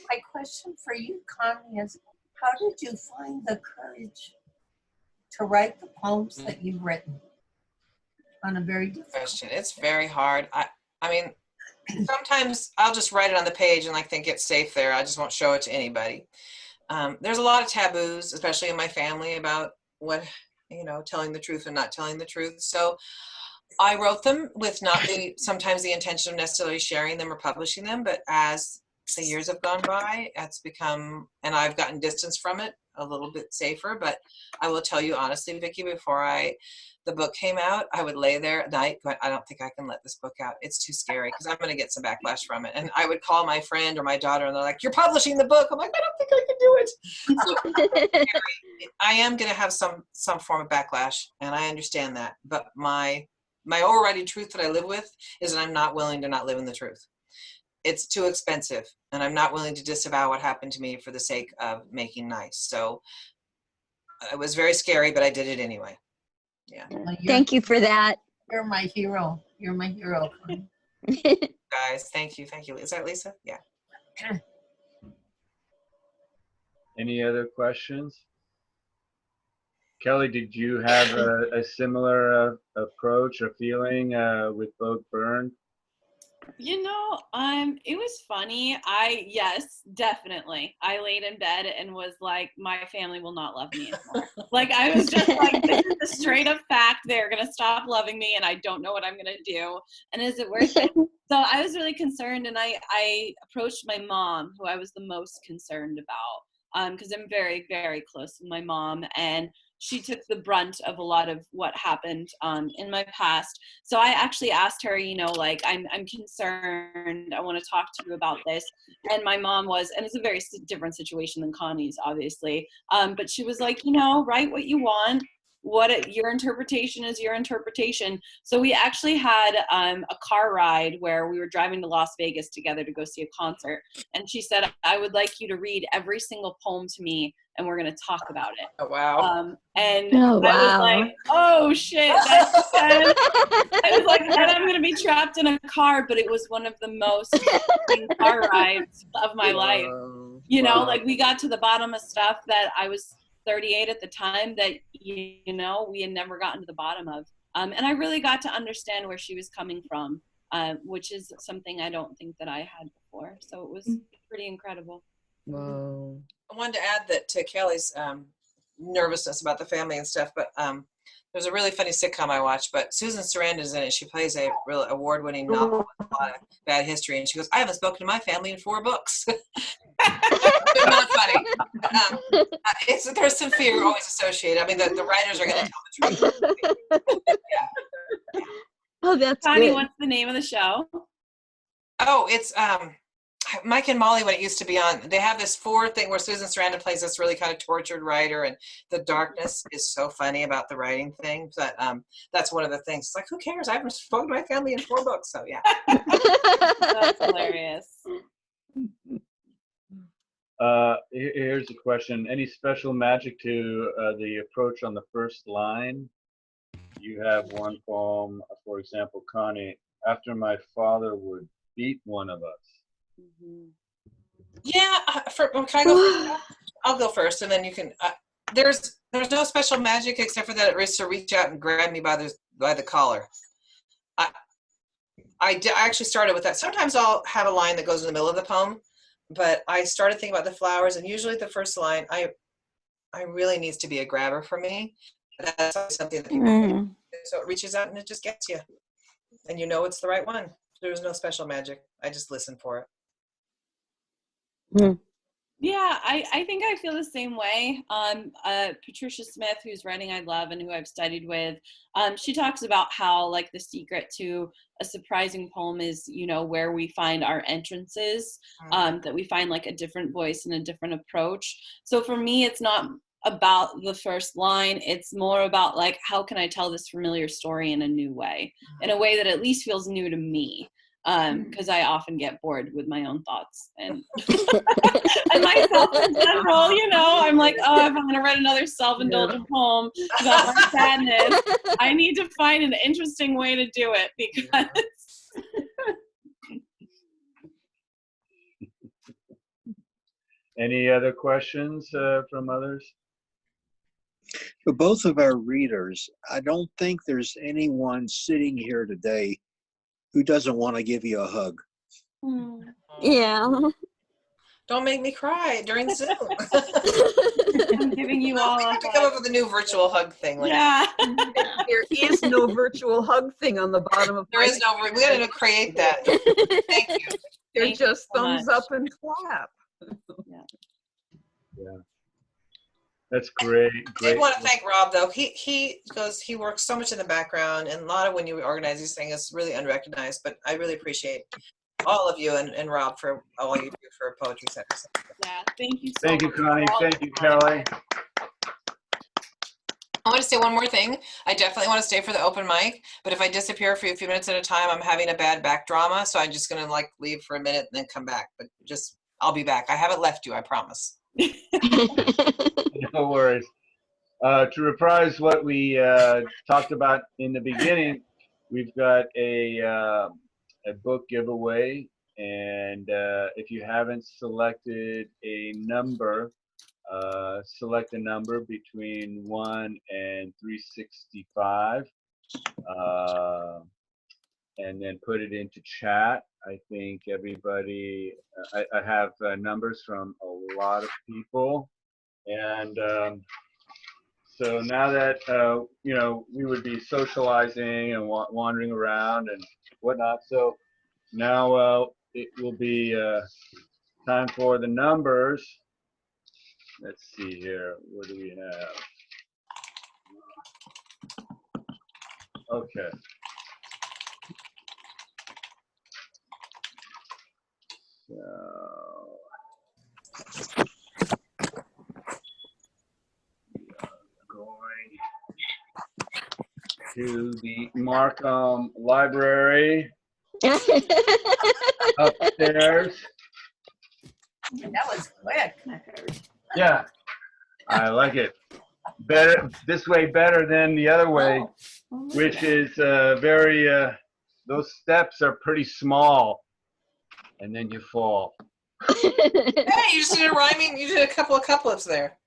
My question for you, Connie, is how did you find the courage to write the poems that you've written on a very difficult Question. It's very hard. I mean, sometimes I'll just write it on the page and I think it's safe there. I just won't show it to anybody. There's a lot of taboos, especially in my family, about what, telling the truth and not telling the truth. So I wrote them with not sometimes the intention of necessarily sharing them or publishing them, but as the years have gone by, it's become, and I've gotten distance from it, a little bit safer. But I will tell you honestly, Vicki, before the book came out, I would lay there at night going, I don't think I can let this book out. It's too scary because I'm going to get some backlash from it. And I would call my friend or my daughter and they're like, you're publishing the book. I'm like, I don't think I can do it. So, I am going to have some form of backlash, and I understand that. But my overriding truth that I live with is that I'm not willing to not live in the truth. It's too expensive, and I'm not willing to disavow what happened to me for the sake of making nice. So it was very scary, but I did it anyway. Yeah. Well, Thank you for that. You're my hero. You're my hero, Connie. Guys, thank you. Thank you. Is that Lisa? Yeah. Any other questions? Kelly, did you have a similar approach or feeling with both Burn? It was funny. Yes, definitely. I laid in bed and was like, my family will not love me anymore. Like, I was just like, this is a straight up fact. They're going to stop loving me and I don't know what I'm going to do. And is it worth it? So I was really concerned, and I approached my mom, who I was the most concerned about. because I'm very, very close with my mom, and she took the brunt of a lot of what happened in my past. So I actually asked her, you know, like, I'm concerned, I want to talk to you about this. And my mom was, and it's a very different situation than Connie's, obviously, but she was like, you know, write what you want. Your interpretation is your interpretation. So we actually had a car ride where we were driving to Las Vegas together to go see a concert. And she said, I would like you to read every single poem to me, and we're going to talk about it. Oh, wow. And Oh, I was wow. like, oh shit, that's intense. I was like, and I'm going to be trapped in a car, but it was one of the most interesting car rides of my life. You know, like, we got to the bottom of stuff that I was 38 at the time that, you know, we had never gotten to the bottom of. And I really got to understand where she was coming from, which is something I don't think that I had before. So it was pretty incredible. Whoa. I wanted to add that to Kelly's nervousness about the family and stuff, but there's a really funny sitcom I watched, but Susan Sarandon's in it. She plays a real award-winning novel with a lot of bad history, and she goes, I haven't spoken to my family in 4 books. But not funny. There's some fear always associated. I mean, the writers are going to tell the truth. Yeah. Oh, that's Connie, good. what's the name of the show? Oh, it's Mike and Molly when it used to be on. They have this 4 thing where Susan Sarandon plays this really kind of tortured writer, and the darkness is so funny about the writing thing. But that's one of the things. It's like, who cares? I haven't spoken to my family in 4 books, so yeah. That's hilarious. Here's a question. Any special magic to the approach on the first line? You have one poem, for example, Connie, after my father would beat one of us. Yeah, can I go first? I'll go first, and then you can. There's no special magic except for that it was to reach out and grab me by the collar. I actually started with that. Sometimes I'll have a line that goes in the middle of the poem, but I started thinking about the flowers, and usually the first line, I really needs to be a grabber for me. That's something that people so it reaches out and it just gets you, and you know it's the right one. There's no special magic. I just listen for it. Yeah, I think I feel the same way. Patricia Smith, whose writing I love and who I've studied with, she talks about how, like, the secret to a surprising poem is, you know, where we find our entrances, that we find like a different voice and a different approach. So for me, it's not about the first line. It's more about, like, how can I tell this familiar story in a new way, in a way that at least feels new to me. Because I often get bored with my own thoughts and and myself in general, you know, I'm like, oh, if I'm gonna write another self-indulgent poem about my sadness, I need to find an interesting way to do it, because Any other questions from others? For both of our readers, I don't think there's anyone sitting here today who doesn't want to give you a hug. Yeah. Don't make me cry during Zoom. I'm giving you all We a have to come up with a new virtual hug thing. Like, yeah. There is no virtual hug thing on the bottom of there is no. We got to create that. Thank you. They're Thank you just so thumbs much. up and clap. Yeah, that's great. I did want to thank Rob though. He works so much in the background, and a lot of when you organize these things is really unrecognized. But I really appreciate all of you and Rob for all you do for Poetry Center. Yeah, thank you so Thank you, much. Connie. Thank you, Kelly. I want to say one more thing. I definitely want to stay for the open mic, but if I disappear for a few minutes at a time, I'm having a bad back drama, so I'm just gonna like leave for a minute and then come back. But just I'll be back. I haven't left you, I promise. No worries. To reprise what we talked about in the beginning, we've got a book giveaway, and if you haven't selected a number, select a number between 1 and 365, and then put it into chat. I think everybody, I have numbers from a lot of people, and so now that you know, we would be socializing and wandering around and whatnot, so now it will be time for the numbers. let's see here. What do we have? Okay. So going to the Markham Library upstairs. That was quick. Yeah, I like it. Better this way, better than the other way, which is very. Those steps are pretty small, and then you fall. Hey, you just did a rhyming. You did a couple of couplets there.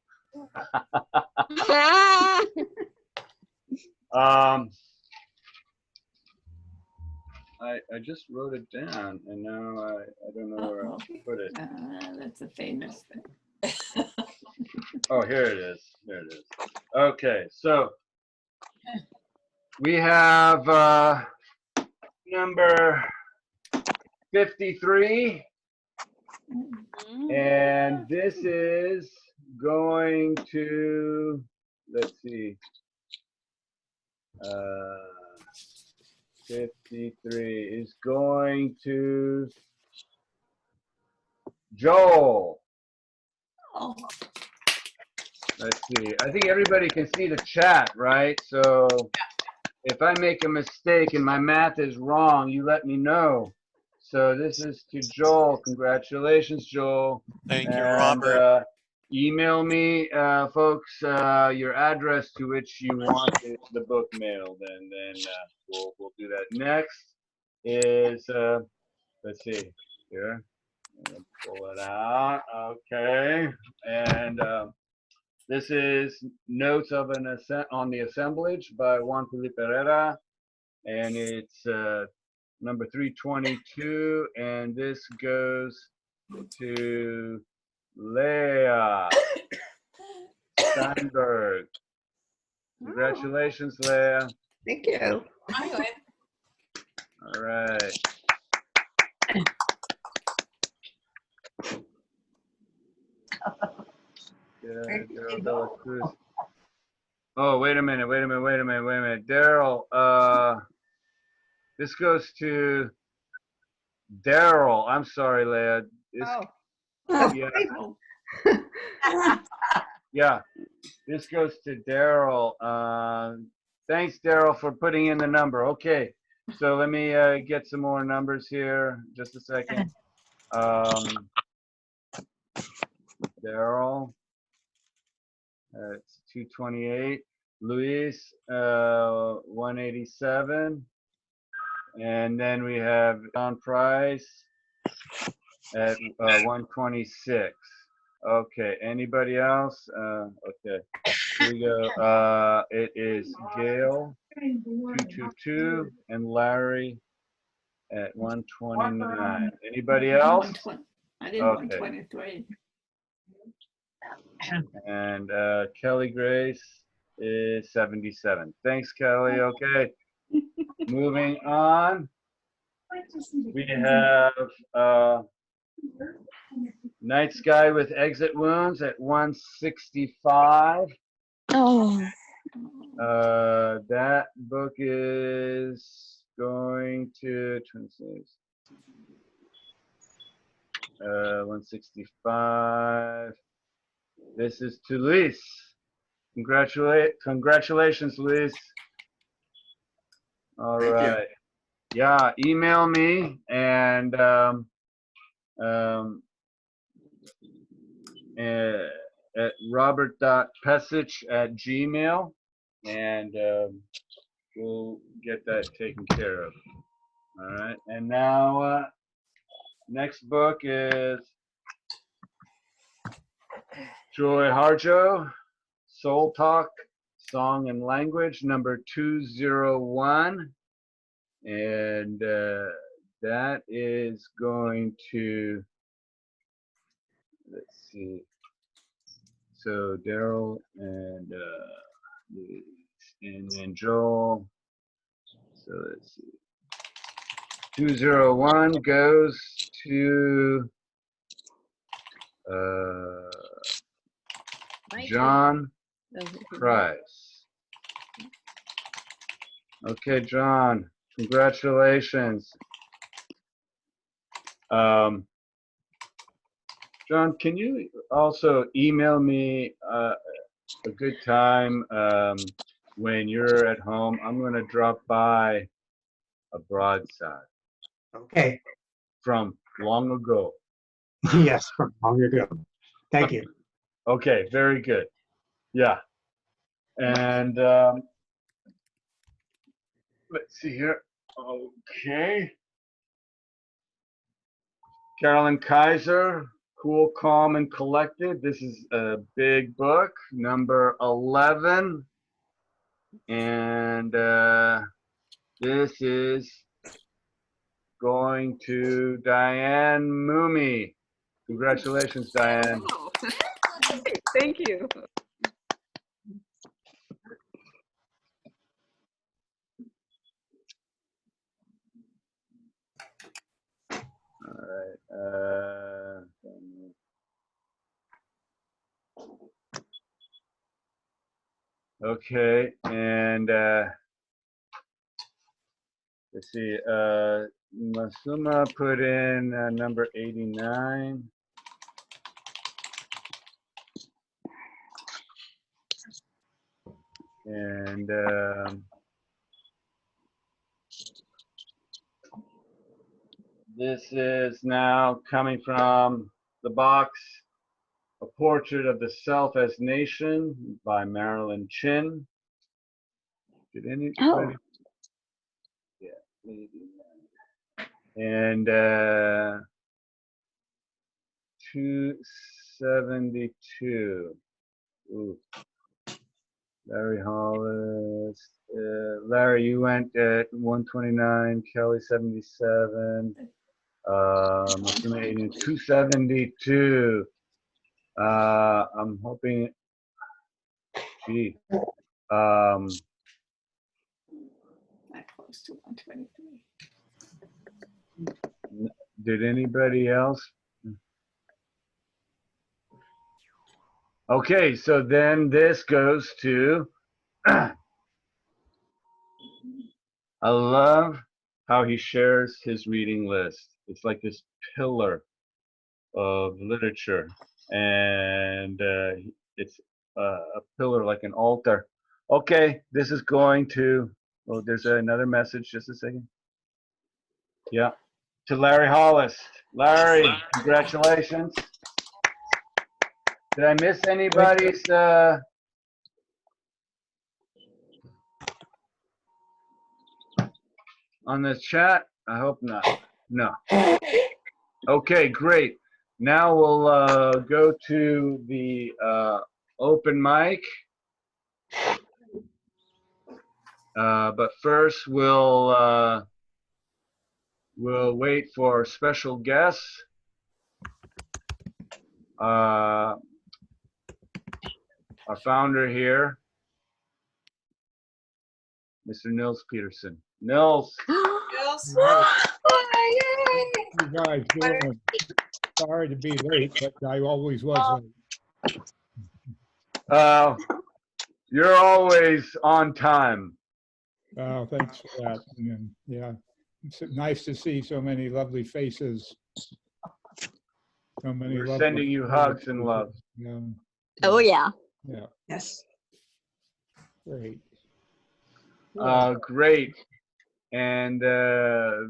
I just wrote it down, and now I don't know where else to put it. That's a famous thing. Oh, here it is. Here it is. Okay, so we have number 53, and this is going to, let's see, 53 is going to Joel. Oh. Let's see. I think everybody can see the chat, right? So if I make a mistake and my math is wrong, you let me know. So this is to Joel. Congratulations, Joel. Thank you, And, Robert. email me, folks, your address to which you want the book mailed, and then we'll do that. Next is, let's see, here. Pull it out. Okay. And this is Notes of on the Assemblage by Juan Herrera, and it's number 322, and this goes to Leah Steinberg. Congratulations, Leah. Thank you. All right. Oh, wait a minute. Daryl, this goes to Daryl. I'm sorry, Leah. Yeah, this goes to Daryl. Thanks, Daryl, for putting in the number. Okay, so let me get some more numbers here. Just a second. Daryl, it's 228. Luis, 187. And then we have John Price at 126. Okay, anybody else? Okay, here we go. It is Gail, 222, and Larry at 129. Anybody else? I did Okay. 123. And Kelly Grace is 77. Thanks, Kelly. Okay, moving on. We have Night Sky with Exit Wounds at 165. Oh. That book is going to 165. This is to Luis. Congratulations, Luis. All right. Yeah, email me and at robert.pesich@gmail.com, and we'll get that taken care of. All right. And now, next book is Joy Harjo, Soul Talk, Song and Language, number 201. And that is going to, let's see. So Daryl and then Joel. So let's see. 201 goes to John Price. Okay, John, congratulations. John, can you also email me a good time when you're at home? I'm going to drop by a broadside Okay. from long ago. Yes, from long ago. Thank you. Okay, very good. Yeah. And let's see here. Okay. Carolyn Kaiser, Cool, Calm, and Collected. This is a big book, number 11. And this is going to Diane Moomey. Congratulations, Diane. Oh, thank you. All right. Okay, and let's see. Masuma put in number 89. And this is now coming from the box, A Portrait of the Self as Nation by Marilyn Chin. Did anybody? Oh. Yeah, maybe. And 272. Ooh. Larry Hollis. Larry, you went at 129. Kelly 77. 272. I'm hoping. Gee. Not close to 123. Did anybody else? Okay, so then this goes to, I love how he shares his reading list. It's like this pillar of literature, and it's a pillar like an altar. Okay, this is going to, oh, there's another message, just a second. Yeah, to Larry Hollis. Larry, congratulations. Did I miss anybody's on the chat? I hope not. No. Okay, great. Now we'll go to the open mic. But first we'll wait for special guests. Our founder here, Mr. Nils Peterson. Nils. Yes. You guys doing? Sorry to be late, but I always was late. You're always on time. Oh, thanks for that. And, yeah, it's nice to see so many lovely faces. So many. We're lovely sending you hugs and love. Yeah. Oh, yeah. Yeah. Yes. Great. Great. And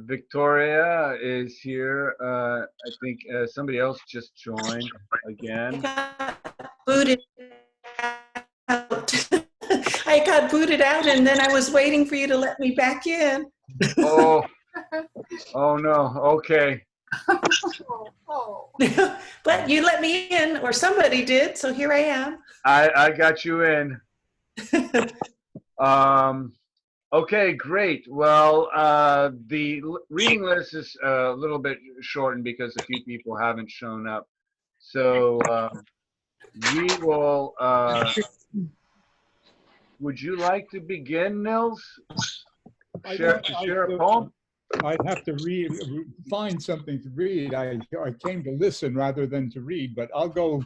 Victoria is here. I think somebody else just joined again. Booted out. I got booted out, and then I was waiting for you to let me back in. Oh, oh no. Okay. But you let me in, or somebody did, so here I am. I got you in. Okay, great. Well, the reading list is a little bit shortened because a few people haven't shown up. So we will, would you like to begin, Nils? Share a poem? I'd have to find something to read. I came to listen rather than to read, but I'll go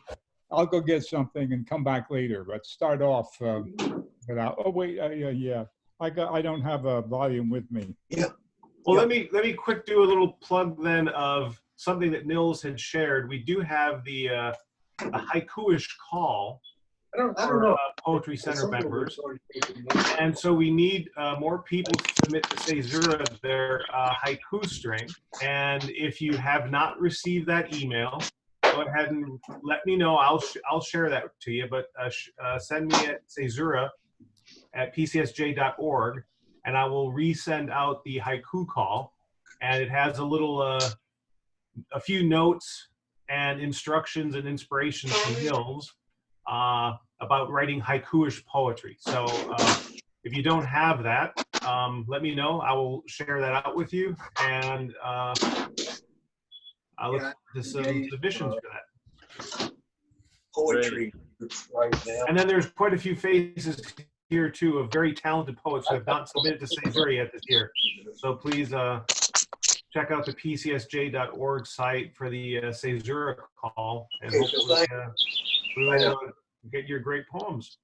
I'll go get something and come back later, but start off without, oh wait, yeah. I don't have a volume with me. Yeah. Well, let me quick do a little plug then of something that Nils had shared. We do have the a haiku-ish call for Poetry Center members. And so we need more people to submit to Caesura their haiku string. And if you have not received that email, go ahead and let me know. I'll share that to you, but send me at Caesura at pcsj.org, and I will resend out the haiku call. And it has a little, a few notes and instructions and inspirations from Nils about writing haiku-ish poetry. So if you don't have that, let me know. I will share that out with you, and I look forward to some submissions for that. Poetry right now. And then there's quite a few faces here too of very talented poets who have not submitted to Caesura yet this year. So please check out the pcsj.org site for the Caesura call, and hopefully we will get your great poems.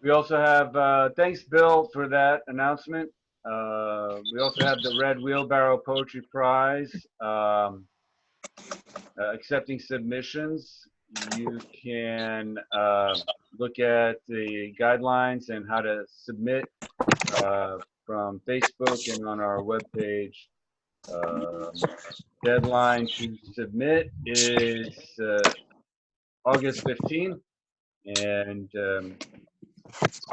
We also have, thanks Bill for that announcement. We also have the Red Wheelbarrow Poetry Prize, accepting submissions. You can look at the guidelines and how to submit from Facebook and on our webpage. Deadline to submit is August 15th, and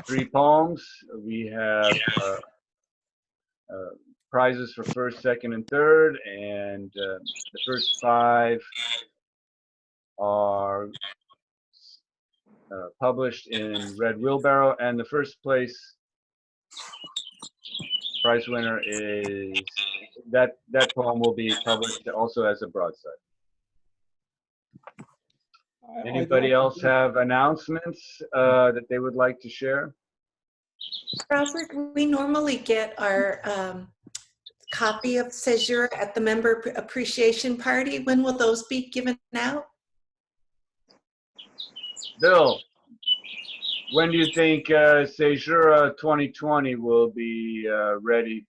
3 poems. We have prizes for first, second, and third, and the first 5 are published in Red Wheelbarrow, and the first place prize winner is that poem will be published also as a broadside. Anybody else have announcements that they would like to share? Robert, we normally get our copy of Caesura at the member appreciation party. When will those be given out? Bill, when do you think Caesura 2020 will be ready?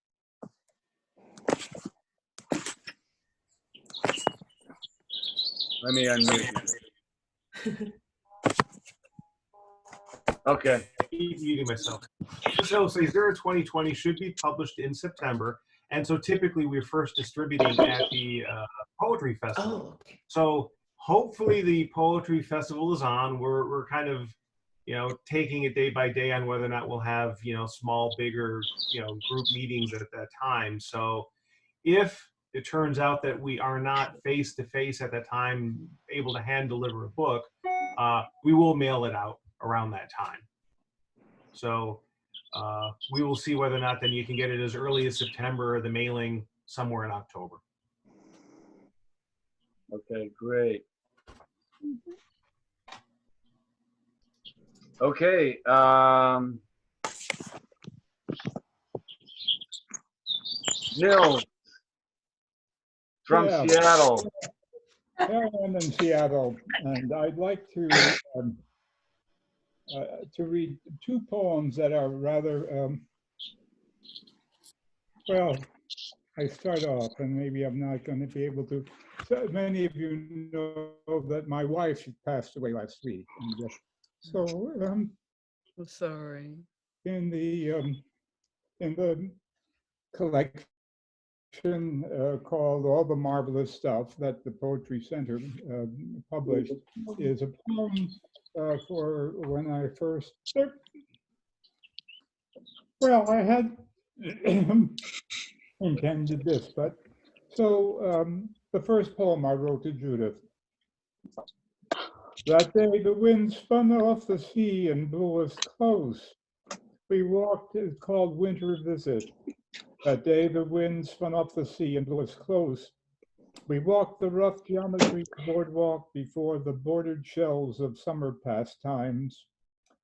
Let me unmute you. Okay. Muting myself. So Caesura 2020 should be published in September, and so typically we're first distributing at the Poetry Festival. Oh, okay. So hopefully the Poetry Festival is on. We're kind of, you know, taking it day by day on whether or not we'll have, you know, small, bigger, you know, group meetings at that time. So if it turns out that we are not face to face at that time able to hand deliver a book, we will mail it out around that time. So we will see whether or not then you can get it as early as September, or the mailing somewhere in October. Okay, great. Okay. Nils from Seattle. Yeah, I'm in Seattle, and I'd like to read 2 poems that are rather, well, I start off, and maybe I'm not going to be able to. So many of you know that my wife passed away last week, and so I'm sorry. in the collection called All the Marvelous Stuff that the Poetry Center published is a poem for when I first, well, I had intended this, but so the first poem I wrote to Judith. That day the wind spun off the sea and blew us close. We walked, it's called Winter Visit. That day the wind spun off the sea and blew us close. We walked the rough geometry boardwalk before the bordered shells of summer pastimes.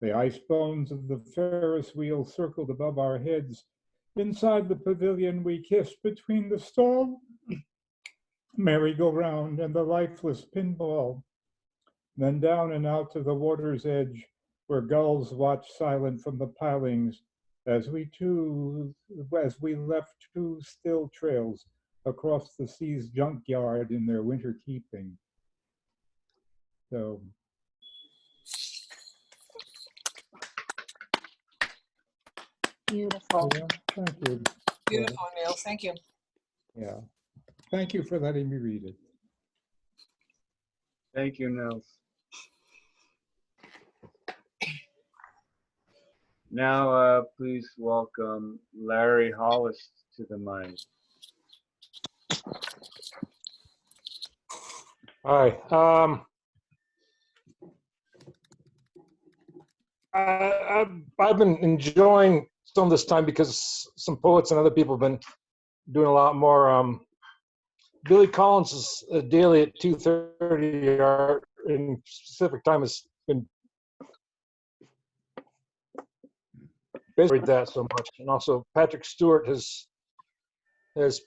The ice bones of the Ferris wheel circled above our heads. Inside the pavilion we kissed between the stall, merry-go-round, and the lifeless pinball. then down and out to the water's edge, where gulls watch silent from the pilings, as we left two still trails across the sea's junkyard in their winter keeping. So. Beautiful. Yeah, thank you. Beautiful, Neil. Thank you. Yeah. Thank you for letting me read it. Thank you, Nils. Now, please welcome Larry Hollis to the mic. Hi. I've been enjoying some of this time because some poets and other people have been doing a lot more. Billy Collins is daily at 2:30. Our in specific time has been basically that so much, and also Patrick Stewart has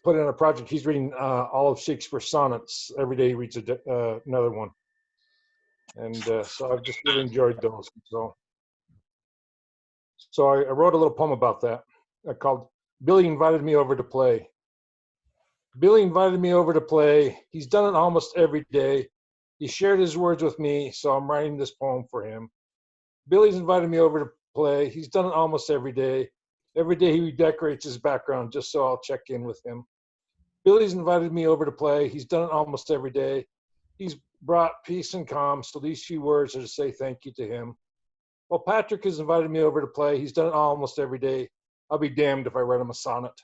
put in a project. He's reading all of Shakespeare's sonnets every day. He reads another one, and so I've just really enjoyed those. So I wrote a little poem about that called "Billy Invited Me Over to Play." Billy invited me over to play. He's done it almost every day. He shared his words with me, so I'm writing this poem for him. Billy's invited me over to play. He's done it almost every day. Every day he redecorates his background just so I'll check in with him. Billy's invited me over to play. He's done it almost every day. He's brought peace and calm, so these few words are to say thank you to him. Well, Patrick has invited me over to play. He's done it almost every day. I'll be damned if I write him a sonnet.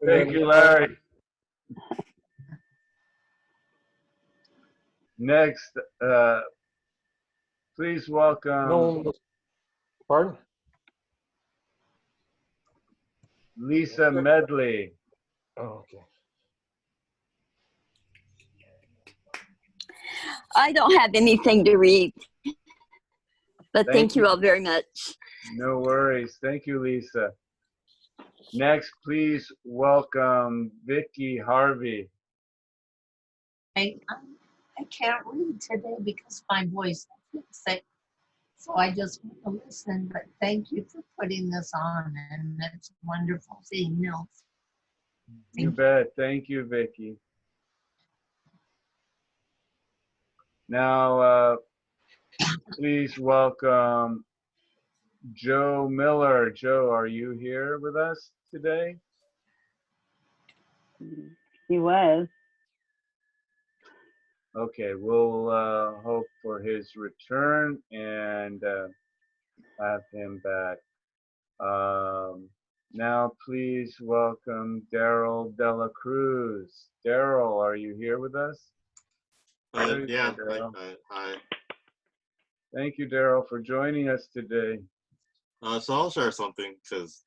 Thank you, Larry. Next, please welcome. No, pardon? Lisa Medley. Oh, okay. I don't have anything to read, but thank you all very much. No worries. Thank you, Lisa. Next, please welcome Vicki Harvey. I can't read today because my voice is sick, so I just want to listen. But thank you for putting this on, and it's wonderful seeing Nils. You bet. Thank you, Vicki. Now, please welcome Joe Miller. Joe, are you here with us today? He was. Okay, we'll hope for his return and have him back. Now, please welcome Daryl Dela Cruz. Daryl, are you here with us? Yeah. Hi. Thank you, Daryl, for joining us today. So I'll share something because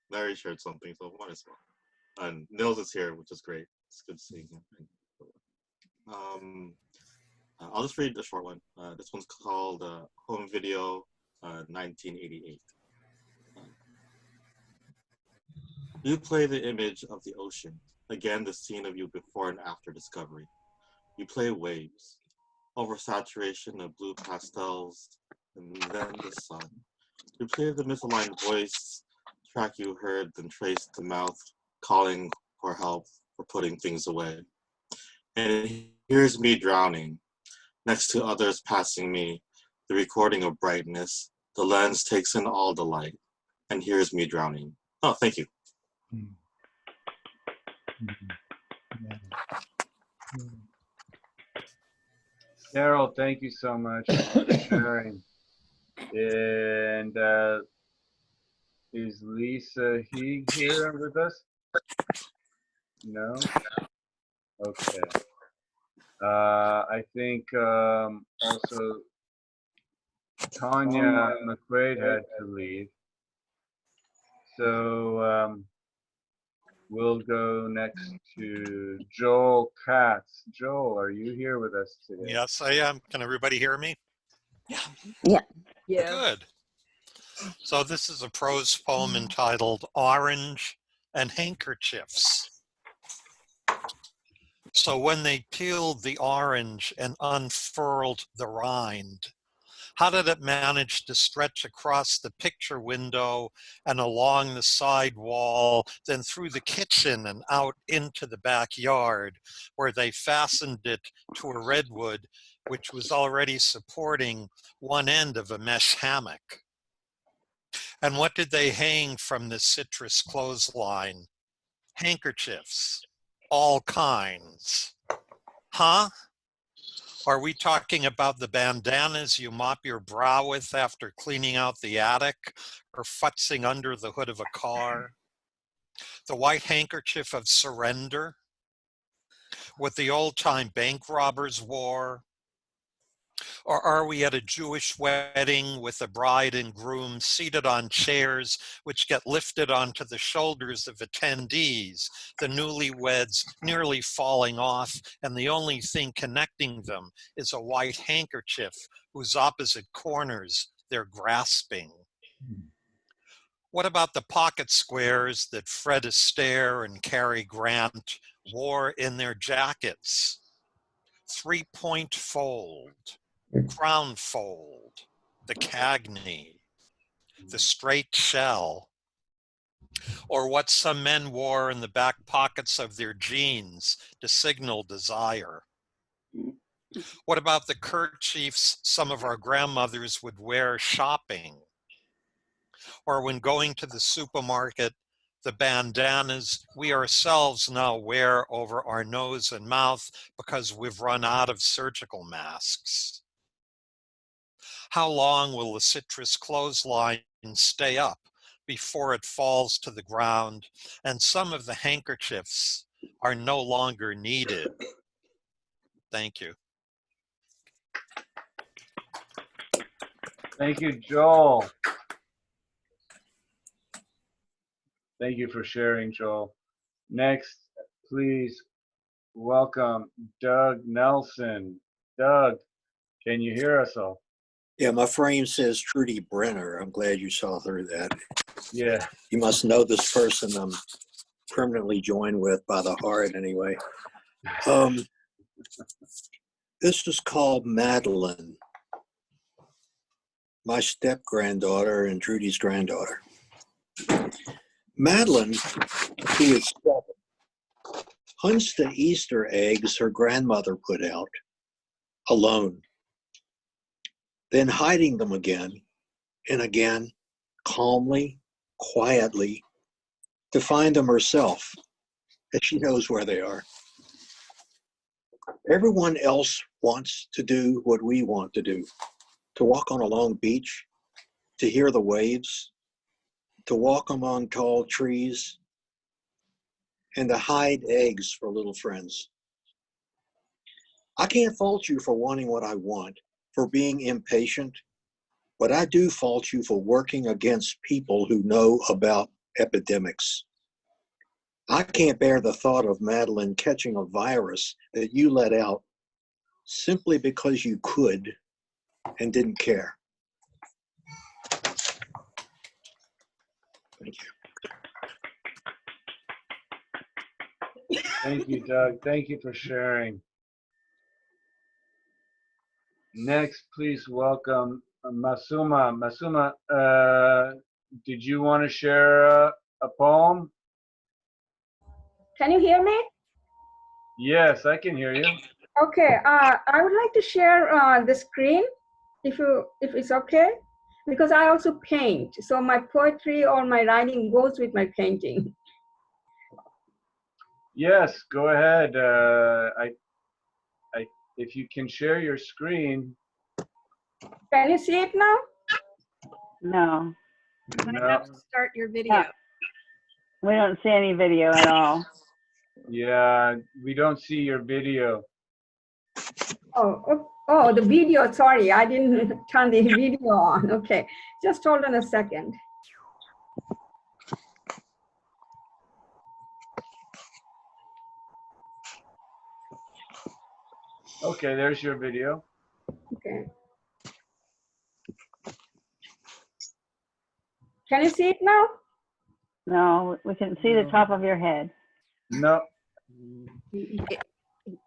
Larry shared something, so might as well. And Nils is here, which is great. It's good seeing him. I'll just read the short one. This one's called Home Video 1988. You play the image of the ocean, again the scene of you before and after discovery. You play waves, oversaturation of blue pastels, and then the sun. You play the misaligned voice, track you heard, then trace the mouth, calling for help, for putting things away. And here's me drowning, next to others passing me, the recording of brightness, the lens takes in all the light, and here's me drowning. Oh, thank you. Daryl, thank you so much for sharing. And is Lisa Heeg here with us? No? Okay. I think also Tanya McQuaid had to leave. So we'll go next to Joel Katz. Joel, are you here with us today? Yes, I am. Can everybody hear me? Yeah. Good. So this is a prose poem entitled Orange and handkerchiefs. So when they peeled the orange and unfurled the rind, how did it manage to stretch across the picture window and along the side wall, then through the kitchen and out into the backyard, where they fastened it to a redwood, which was already supporting one end of a mesh hammock? And what did they hang from the citrus clothesline? Handkerchiefs, all kinds. Huh? Are we talking about the bandanas you mop your brow with after cleaning out the attic or futzing under the hood of a car? The white handkerchief of surrender? What the old-time bank robbers wore? Or are we at a Jewish wedding with the bride and groom seated on chairs which get lifted onto the shoulders of attendees, the newlyweds nearly falling off, and the only thing connecting them is a white handkerchief whose opposite corners they're grasping? What about the pocket squares that Fred Astaire and Cary Grant wore in their jackets? 3-point fold, crown fold, the cagney, the straight shell, or what some men wore in the back pockets of their jeans to signal desire. What about the kerchiefs some of our grandmothers would wear shopping? Or when going to the supermarket, the bandanas we ourselves now wear over our nose and mouth because we've run out of surgical masks? How long will the citrus clothesline stay up before it falls to the ground and some of the handkerchiefs are no longer needed? Thank you. Thank you, Joel. Thank you for sharing, Joel. Next, please welcome Doug Nelson. Doug, can you hear us all? Yeah, my frame says Trudy Brenner. I'm glad you saw through that. Yeah. You must know this person I'm permanently joined with by the heart anyway. This is called Madeline, my step-granddaughter and Trudy's granddaughter. Madeline, who is 7, hunts the Easter eggs her grandmother put out, alone, then hiding them again and again, calmly, quietly, to find them herself, as she knows where they are. Everyone else wants to do what we want to do, to walk on a long beach, to hear the waves, to walk among tall trees, and to hide eggs for little friends. I can't fault you for wanting what I want, for being impatient, but I do fault you for working against people who know about epidemics. I can't bear the thought of Madeline catching a virus that you let out simply because you could and didn't care. Thank you. Thank you, Doug. Thank you for sharing. Next, please welcome Masuma. Masuma, did you want to share a poem? Can you hear me? Yes, I can hear you. Okay, I would like to share the screen, if it's okay, because I also paint. So my poetry or my writing goes with my painting. Yes, go ahead. If you can share your screen. Can you see it now? No. You might have to start your video. We don't see any video at all. Yeah, we don't see your video. Oh, the video, sorry, I didn't turn the video on. Okay, just hold on a second. Okay, there's your video. Okay. Can you see it now? No, we can see the top of your head. No.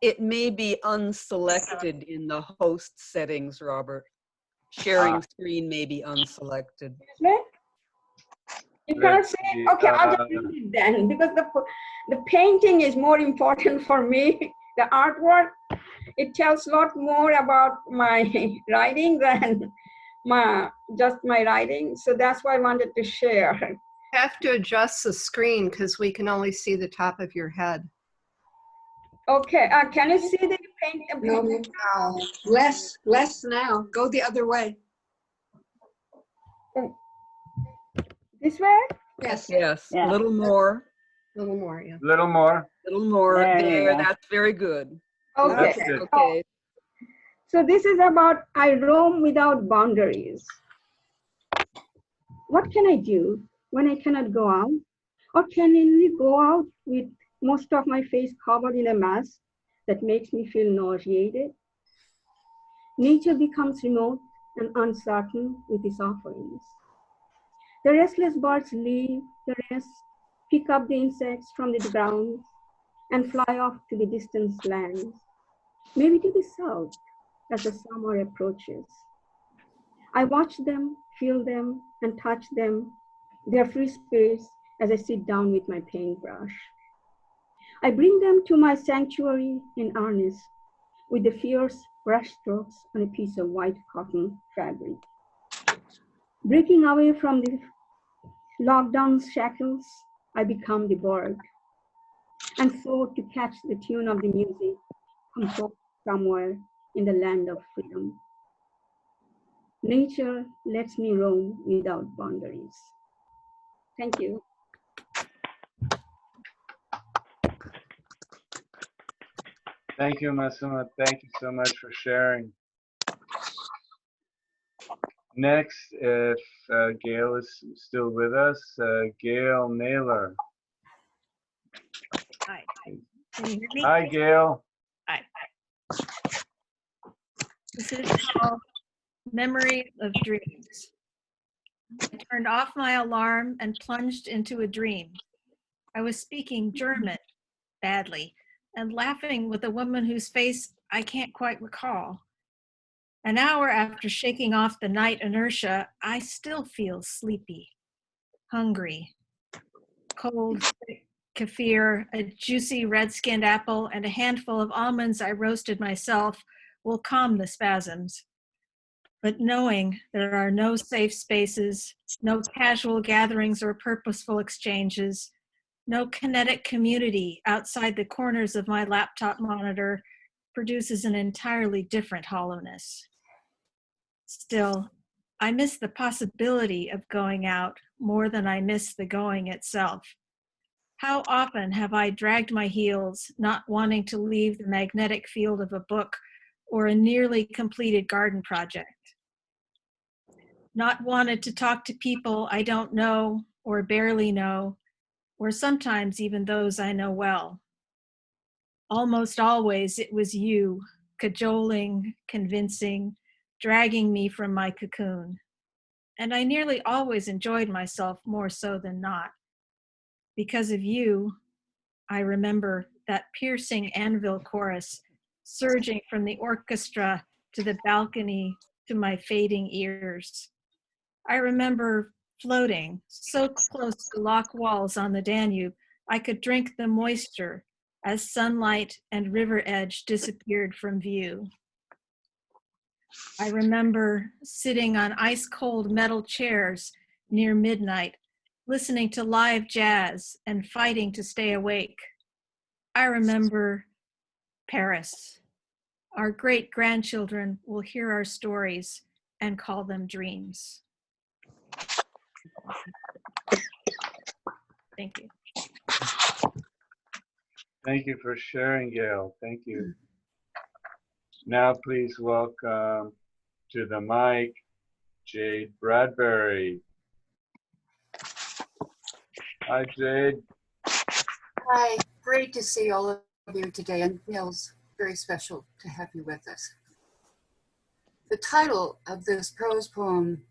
It may be unselected in the host settings, Robert. Sharing screen may be unselected. You cannot say, okay, I'll just read it then, because the painting is more important for me. The artwork, it tells a lot more about my writing than just my writing. So that's why I wanted to share. You have to adjust the screen because we can only see the top of your head. Okay, can you see the paint? No, less now. Go the other way. This way? Yes. Yes, a little more. A little more, yeah. Little more. Little more. There, that's very good. Okay. That's good. Okay. So this is about I roam without boundaries. What can I do when I cannot go out? Or can I go out with most of my face covered in a mask that makes me feel nauseated? Nature becomes remote and uncertain with its offerings. The restless birds leave the rest, pick up the insects from the ground, and fly off to the distant lands, maybe to the south as the summer approaches. I watch them, feel them, and touch them, their free spirits, as I sit down with my paintbrush. I bring them to my sanctuary in earnest, with the fierce brushstrokes on a piece of white cotton fabric. Breaking away from the lockdown shackles, I become the bird, and so to catch the tune of the music, composed somewhere in the land of freedom. Nature lets me roam without boundaries. Thank you. Thank you, Masuma. Thank you so much for sharing. Next, if Gail is still with us, Gail Naylor. Hi. Can you hear me? Hi, Gail. Hi. This is called Memory of Dreams. I turned off my alarm and plunged into a dream. I was speaking German badly and laughing with a woman whose face I can't quite recall. An hour after shaking off the night inertia, I still feel sleepy, hungry. Cold kefir, a juicy red-skinned apple, and a handful of almonds I roasted myself will calm the spasms. But knowing there are no safe spaces, no casual gatherings or purposeful exchanges, no kinetic community outside the corners of my laptop monitor produces an entirely different hollowness. Still, I miss the possibility of going out more than I miss the going itself. How often have I dragged my heels, not wanting to leave the magnetic field of a book or a nearly completed garden project? Not wanted to talk to people I don't know or barely know, or sometimes even those I know well. Almost always it was you, cajoling, convincing, dragging me from my cocoon. And I nearly always enjoyed myself more so than not. Because of you, I remember that piercing anvil chorus surging from the orchestra to the balcony to my fading ears. I remember floating so close to lock walls on the Danube, I could drink the moisture as sunlight and river edge disappeared from view. I remember sitting on ice-cold metal chairs near midnight, listening to live jazz and fighting to stay awake. I remember Paris. Our great-grandchildren will hear our stories and call them dreams. Thank you. Thank you for sharing, Gail. Thank you. Now, please welcome to the mic, Jade Bradbury. Hi, Jade. Hi, great to see all of you today, and Nils, very special to have you with us. The title of this prose poem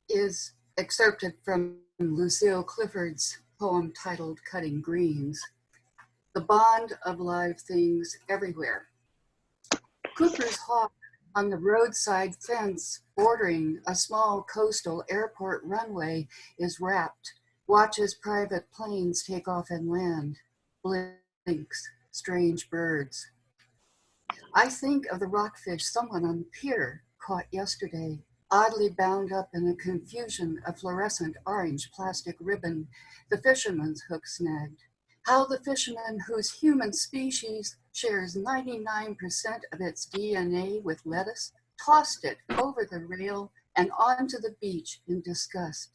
is excerpted from Lucille Clifford's poem titled Cutting Greens, the bond of live things everywhere. Cooper's hawk on the roadside fence bordering a small coastal airport runway is wrapped, watches private planes take off and land, blinks strange birds. I think of the rockfish someone on the pier caught yesterday, oddly bound up in a confusion of fluorescent orange plastic ribbon the fisherman's hook snagged. How the fisherman whose human species shares 99% of its DNA with lettuce tossed it over the rail and onto the beach in disgust.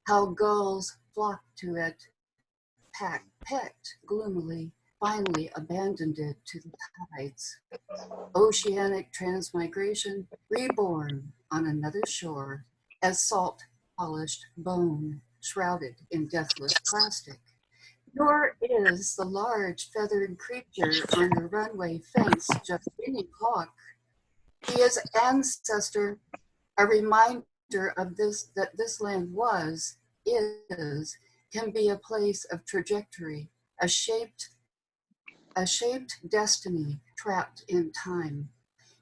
How gulls flocked to it, pecked gloomily, finally abandoned it to the tides. Oceanic transmigration reborn on another shore as salt-polished bone shrouded in deathless plastic. Nor is the large feathered creature on the runway fence just any hawk. He is ancestor, a reminder of this, that this land was, is, can be a place of trajectory, a shaped destiny trapped in time.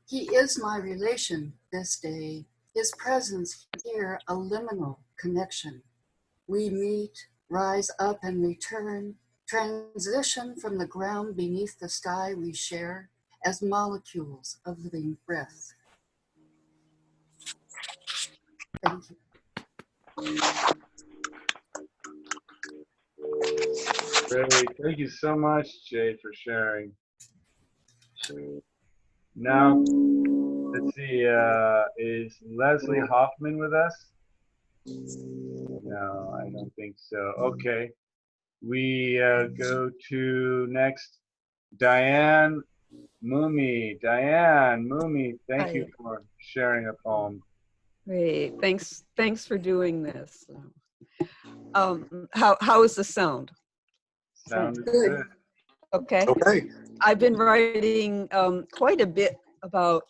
He is my relation this day, his presence here a liminal connection. We meet, rise up and return, transition from the ground beneath the sky we share as molecules of living breath. Thank you. Great. Thank you so much, Jay, for sharing. Now, let's see, is Leslie Hoffman with us? No, I don't think so. Okay. We go to next, Diane Mumi. Diane Mumi, thank you for sharing a poem. Great, thanks for doing this. How is the sound? Sound is good. Okay. Okay. I've been writing quite a bit about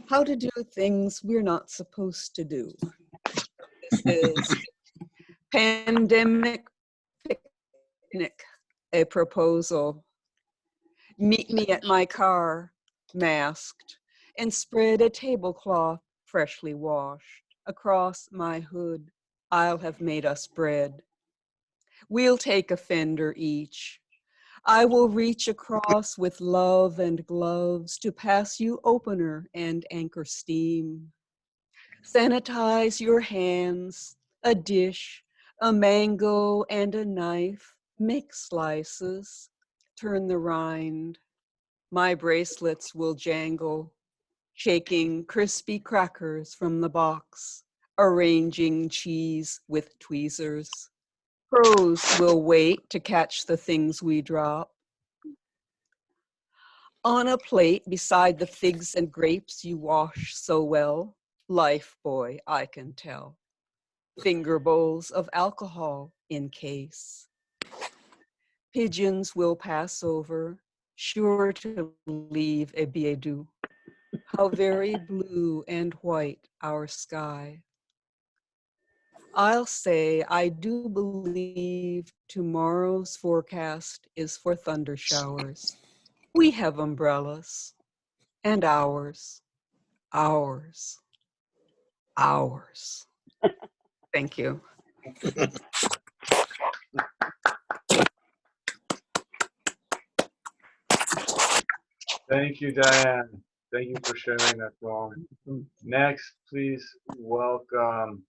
how to do things we're not supposed to do. This is Pandemic Picnic, a proposal. Meet me at my car, masked, and spread a tablecloth freshly washed. Across my hood, I'll have made us bread. We'll take a fender each. I will reach across with love and gloves to pass you opener and anchor steam. Sanitize your hands, a dish, a mango and a knife, make slices, turn the rind. My bracelets will jangle, shaking crispy crackers from the box, arranging cheese with tweezers. Pros will wait to catch the things we drop. On a plate beside the figs and grapes you wash so well, life boy, I can tell. Finger bowls of alcohol in case. Pigeons will pass over, sure to leave a billet doux. How very blue and white our sky. I'll say I do believe tomorrow's forecast is for thunder showers. We have umbrellas. And ours. Thank you. Thank you, Diane. Thank you for sharing that poem. Next, please welcome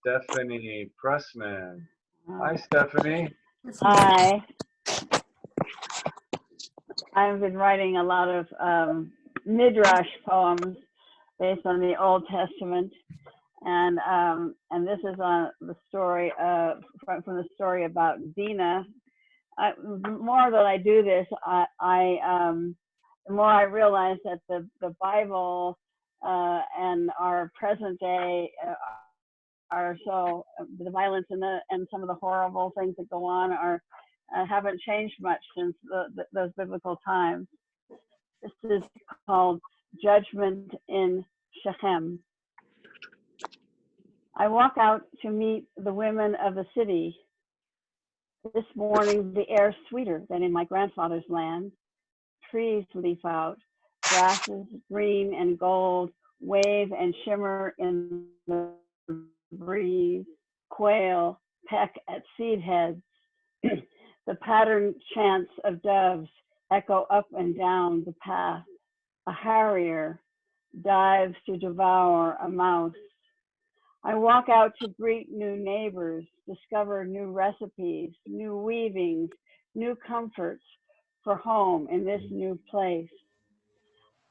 Stephanie Pressman. Hi, Stephanie. Hi. I've been writing a lot of midrash poems based on the Old Testament, and this is on the story from the story about Dinah. The more that I do this, the more I realize that the Bible and our present day are so the violence and some of the horrible things that go on are haven't changed much since those biblical times. This is called Judgment in Shechem. I walk out to meet the women of the city. This morning, the air's sweeter than in my grandfather's land. Trees leaf out, grasses green and gold, wave and shimmer in the breeze. Quail peck at seed heads. The patterned chants of doves echo up and down the path. A harrier dives to devour a mouse. I walk out to greet new neighbors, discover new recipes, new weavings, new comforts for home in this new place.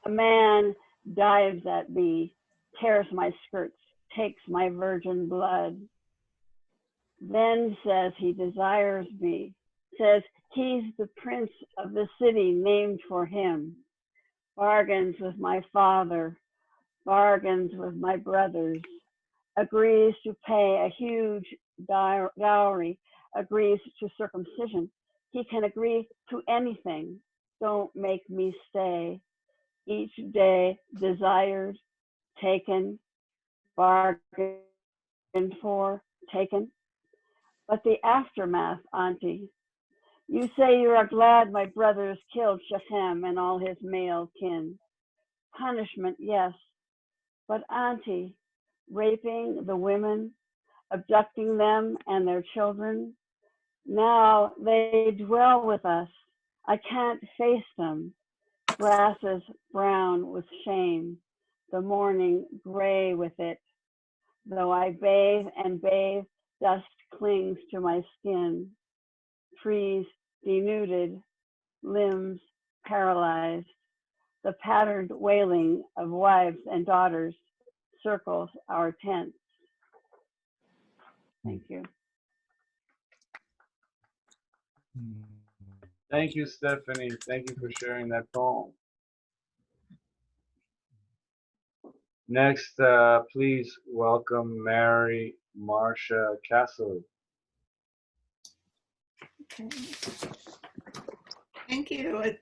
A man dives at me, tears my skirts, takes my virgin blood, then says he desires me, says he's the prince of the city named for him. Bargains with my father, bargains with my brothers, agrees to pay a huge dowry, agrees to circumcision. He can agree to anything. Don't make me stay. Each day desired, taken, bargained for, taken. But the aftermath, Auntie. You say you are glad my brothers killed Shechem and all his male kin. Punishment, yes. But Auntie, raping the women, abducting them and their children, now they dwell with us. I can't face them. Grasses brown with shame, the morning gray with it. Though I bathe and bathe, dust clings to my skin. Trees denuded, limbs paralyzed. The patterned wailing of wives and daughters circles our tents. Thank you. Thank you, Stephanie. Thank you for sharing that poem. Next, please welcome Mary Marcia Castle. Okay. Thank you.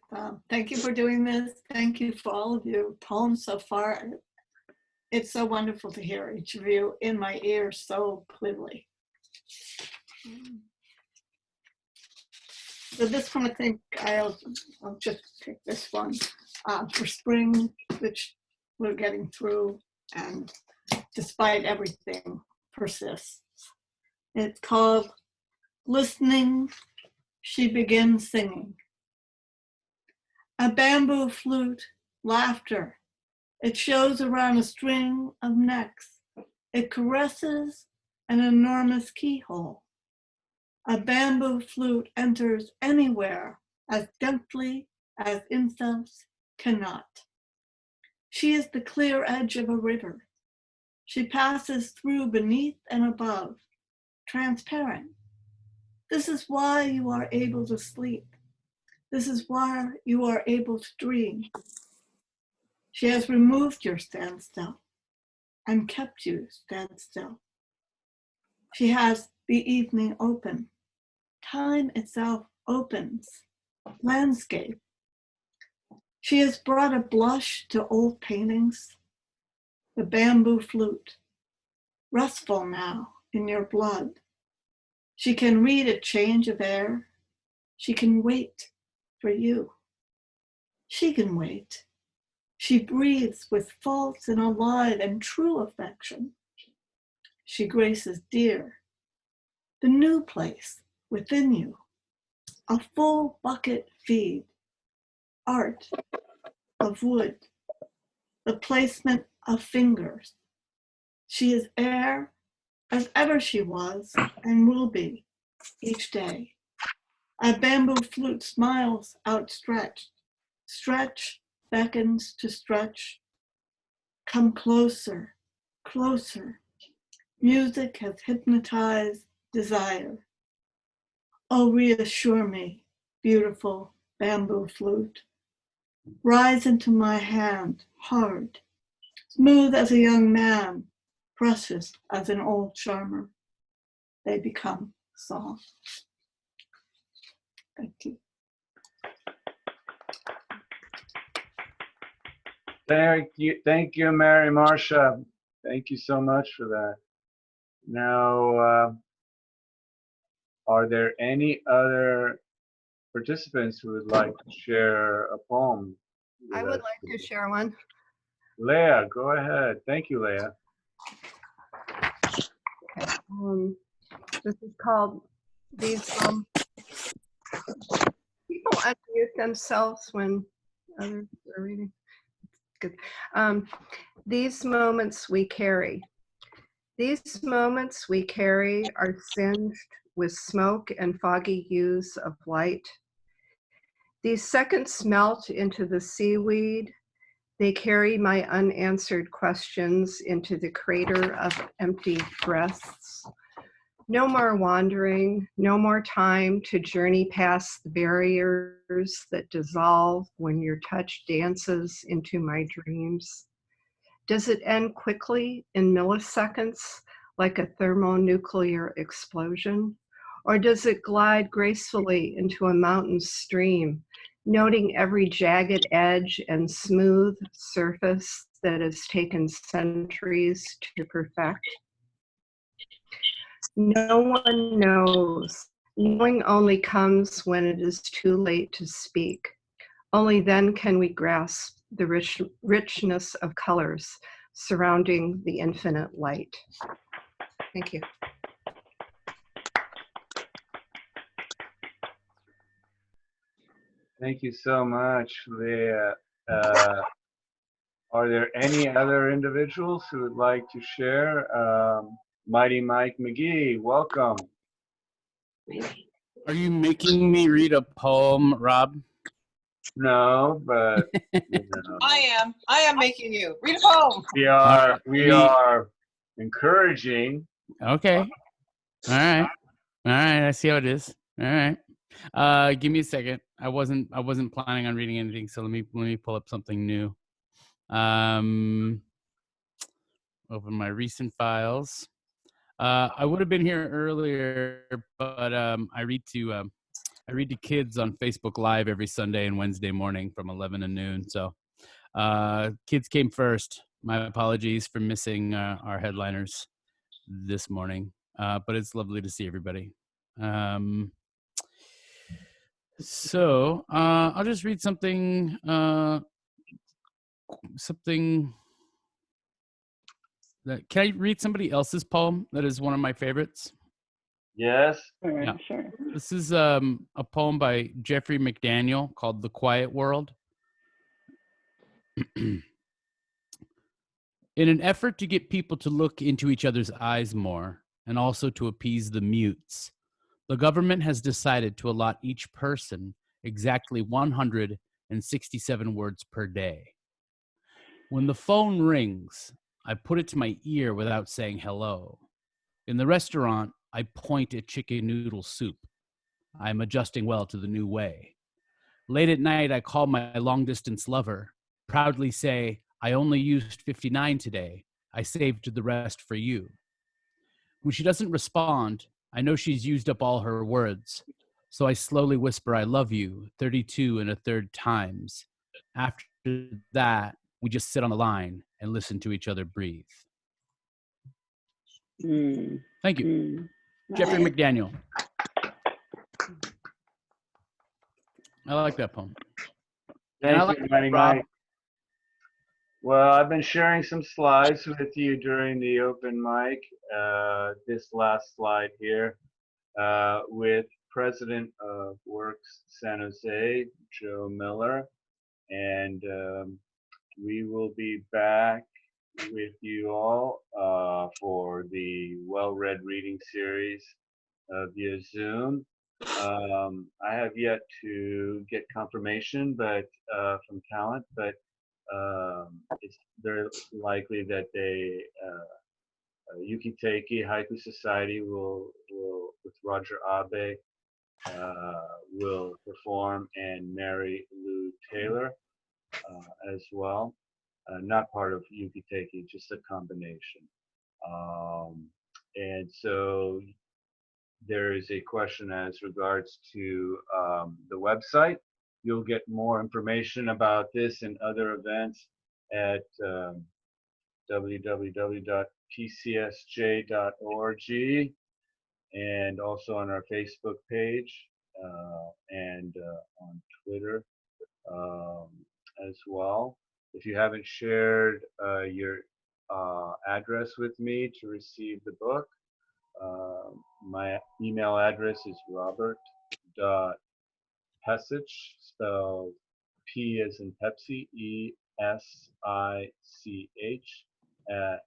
Thank you for doing this. Thank you for all of your poems so far. It's so wonderful to hear each of you in my ear so clearly. So this one, I think I'll just pick this one for spring, which we're getting through, and despite everything, persists. It's called Listening, She Begins Singing. A bamboo flute, laughter. It shows around a string of necks. It caresses an enormous keyhole. A bamboo flute enters anywhere as gently as incense cannot. She is the clear edge of a river. She passes through beneath and above, transparent. This is why you are able to sleep. This is why you are able to dream. She has removed your standstill and kept you standstill. She has the evening open. Time itself opens. Landscape. She has brought a blush to old paintings. The bamboo flute, restful now in your blood. She can read a change of air. She can wait for you. She can wait. She breathes with false and alive and true affection. She graces dear, the new place within you, a full bucket feed, art of wood, the placement of fingers. She is air as ever she was and will be each day. A bamboo flute smiles outstretched. Stretch beckons to stretch. Come closer, closer. Music has hypnotized desire. Oh, reassure me, beautiful bamboo flute. Rise into my hand, hard, smooth as a young man, precious as an old charmer. They become song. Thank you. Thank you, Mary Marcia. Thank you so much for that. Now, are there any other participants who would like to share a poem? I would like to share one. Leah, go ahead. Thank you, Leah. This is called These People Unmute Themselves When Others Are Reading. Good. These moments we carry. These moments we carry are singed with smoke and foggy hues of light. These seconds melt into the seaweed. They carry my unanswered questions into the crater of empty breaths. No more wandering, no more time to journey past the barriers that dissolve when your touch dances into my dreams. Does it end quickly in milliseconds like a thermonuclear explosion? Or does it glide gracefully into a mountain stream, noting every jagged edge and smooth surface that has taken centuries to perfect? No one knows. Knowing only comes when it is too late to speak. Only then can we grasp the richness of colors surrounding the infinite light. Thank you. Thank you so much, Leah. Are there any other individuals who would like to share? Mighty Mike McGee, welcome. Are you making me read a poem, Rob? No, but you know. I am making you read a poem. We are encouraging. Okay. All right. I see how it is. All right. Give me a second. I wasn't planning on reading anything, so let me pull up something new. Open my recent files. I would have been here earlier, but I read to kids on Facebook Live every Sunday and Wednesday morning from 11 to noon. So kids came first. My apologies for missing our headliners this morning, but it's lovely to see everybody. So I'll just read something that, can I read somebody else's poem that is one of my favorites? Yes. Yeah. Sure. This is a poem by Jeffrey McDaniel called The Quiet World. In an effort to get people to look into each other's eyes more, and also to appease the mutes, the government has decided to allot each person exactly 167 words per day. When the phone rings, I put it to my ear without saying hello. In the restaurant, I point at chicken noodle soup. I'm adjusting well to the new way. Late at night, I call my long-distance lover, proudly say, I only used 59 today. I saved the rest for you. When she doesn't respond, I know she's used up all her words. So I slowly whisper, I love you, 32 1/3 times. After that, we just sit on the line and listen to each other breathe. Thank you. Jeffrey McDaniel. I like that poem. Thank you, Mighty Mike. Well, I've been sharing some slides with you during the open mic. This last slide here with President of Works San Jose, Joe Miller. And we will be back with you all for the well-read reading series via Zoom. I have yet to get confirmation from talent, but it's very likely that they Yukiteki Haiku Society will with Roger Abe will perform, and Mary Lou Taylor as well. Not part of Yukiteki, just a combination. And so there is a question as regards to the website. You'll get more information about this and other events at www.yukiteki.org. pcsj.org, and also on our Facebook page and on Twitter as well. If you haven't shared your address with me to receive the book, my email address is robert.pesich, spelled P as in Pepsi, ESICH, at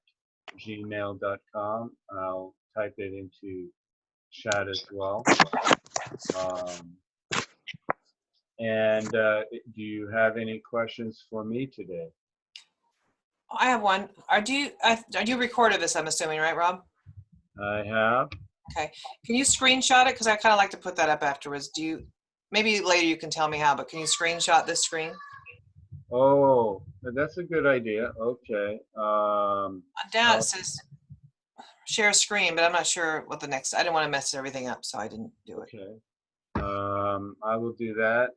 gmail.com. I'll type it into chat as well. And do you have any questions for me today? I have one. Are you recorded this, I'm assuming, right, Rob? I have. Okay. Can you screenshot it? Because I kind of like to put that up afterwards. Maybe later you can tell me how, but can you screenshot this screen? Oh, that's a good idea. Okay. Down it says share screen, but I'm not sure what the next, I didn't want to mess everything up, so I didn't do it. Okay. I will do that.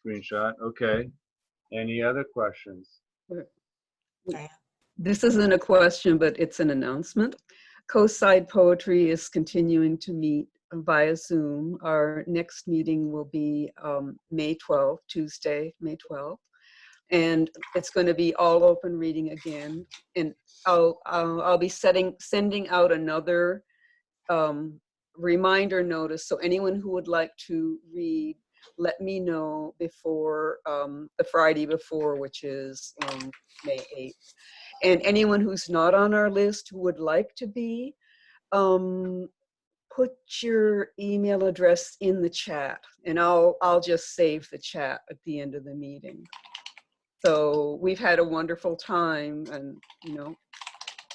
Screenshot. Okay. Any other questions? This isn't a question, but it's an announcement. Coastside Poetry is continuing to meet via Zoom. Our next meeting will be May 12th, Tuesday, May 12th. And it's going to be all open reading again. And I'll be sending out another reminder notice. So anyone who would like to read, let me know before the Friday before, which is May 8th. And anyone who's not on our list who would like to be, put your email address in the chat, and I'll just save the chat at the end of the meeting. So we've had a wonderful time, and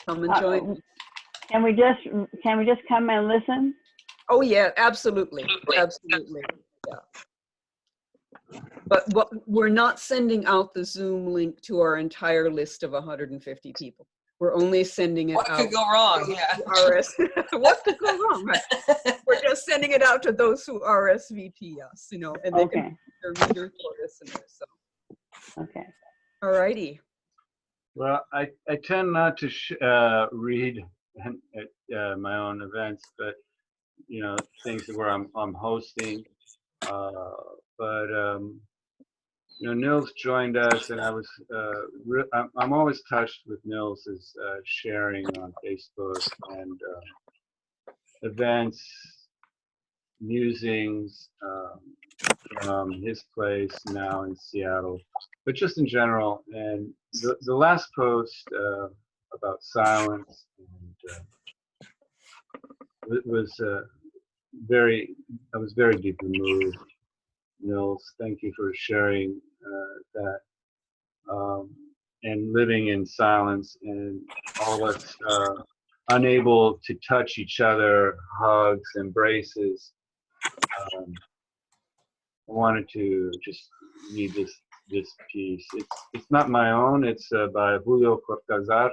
come and join. Can we just come and listen? Oh yeah, absolutely, absolutely, yeah. But we're not sending out the Zoom link to our entire list of 150 people. We're only sending it out. What could go wrong? Yeah. What could go wrong? Right? We're just sending it out to those who RSVP us, and they can be their readers or listeners. So. Okay. All righty. Well, I tend not to read at my own events, but things where I'm hosting. Nils joined us, and I was I'm always touched with Nils's sharing on Facebook and events, musings from his place now in Seattle, but just in general. And the last post about silence and was I was very deeply moved. Nils, thank you for sharing that. And living in silence, and all of us unable to touch each other, hugs, embraces. I wanted to just read this piece. It's not my own. It's by Julio Cortázar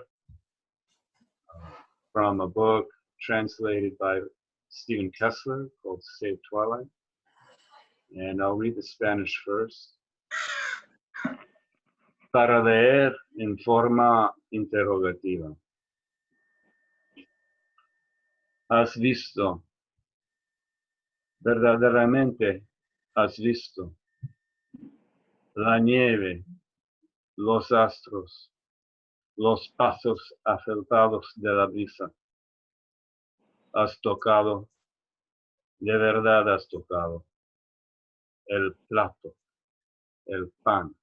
from a book translated by Stephen Kessler called Save Twilight. And I'll read the Spanish first. Para leer en forma interrogativa. ¿Has visto? Verdaderamente has visto la nieve, los astros, los pasos afelpados de la brisa. Has tocado, de verdad has tocado, el plato, el pan,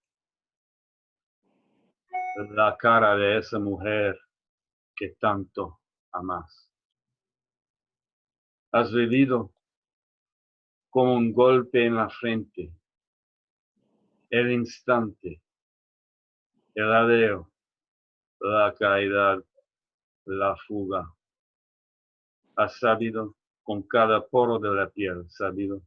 la cara de esa mujer que tanto amas. Has vivido como un golpe en la frente, el instante, el adeo, la caída, la fuga. Has sabido con cada poro de la piel, sabido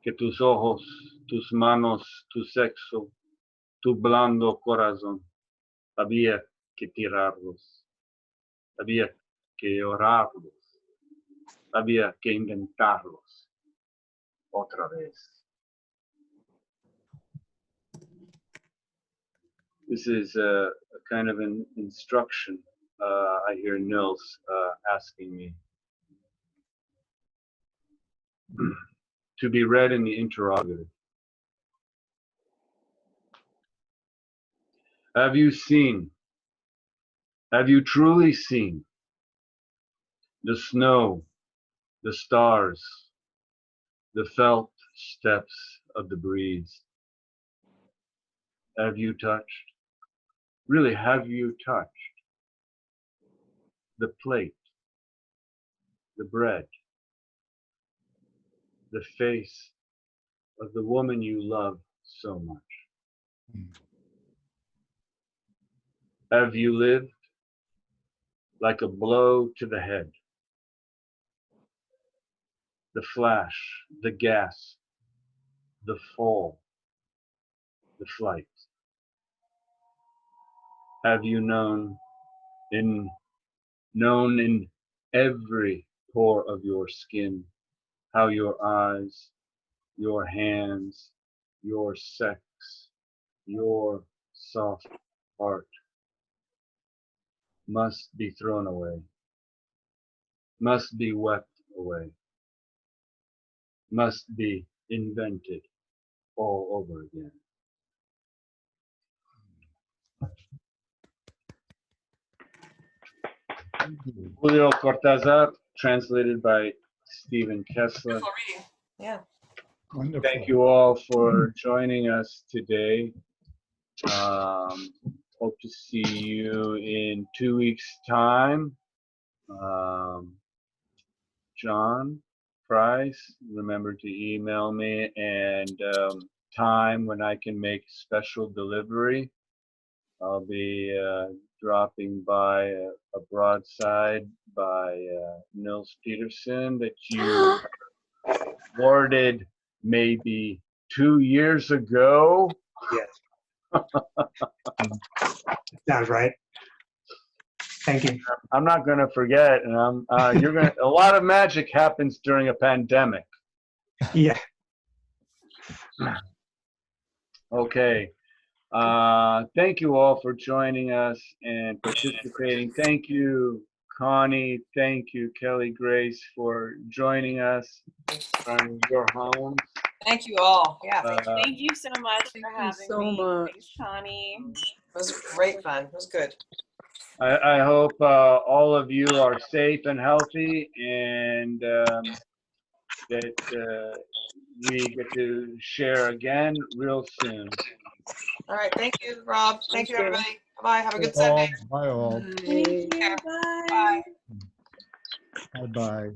que tus ojos, tus manos, tu sexo, tu blando corazón, había que tirarlos, había que orarlos, había que inventarlos otra vez. This is a kind of an instruction I hear Nils asking me to be read in the interrogative. Have you seen, have you truly seen the snow, the stars, the felt steps of the breeze? Have you touched? Really, have you touched the plate, the bread, the face of the woman you love so much? Have you lived like a blow to the head? The flash, the gasp, the fall, the flight. Have you known in every pore of your skin how your eyes, your hands, your sex, your soft heart must be thrown away, must be wept away, must be invented all over again? Julio Cortázar, translated by Stephen Kessler. Beautiful reading. Yeah. Wonderful. Thank you all for joining us today. Hope to see you in 2 weeks' time. John Price, remember to email me and time when I can make special delivery. I'll be dropping by a broadside by Nils Peterson that you awarded maybe 2 years ago. Yes. Sounds right. Thank you. I'm not going to forget, and you're going. A lot of magic happens during a pandemic. Yeah. Okay. Thank you all for joining us and participating. Thank you, Connie. Thank you, Kelly Grace, for joining us from your homes. Thank you all. Yeah. Thank you so much for having me. Thanks, Connie. It was great fun. It was good. I hope all of you are safe and healthy, and that we get to share again real soon. All right. Thank you, Rob. Thank you, everybody. Bye-bye. Have a good Bye all. Sunday. Bye all. Thank you. Bye. Bye. Bye-bye.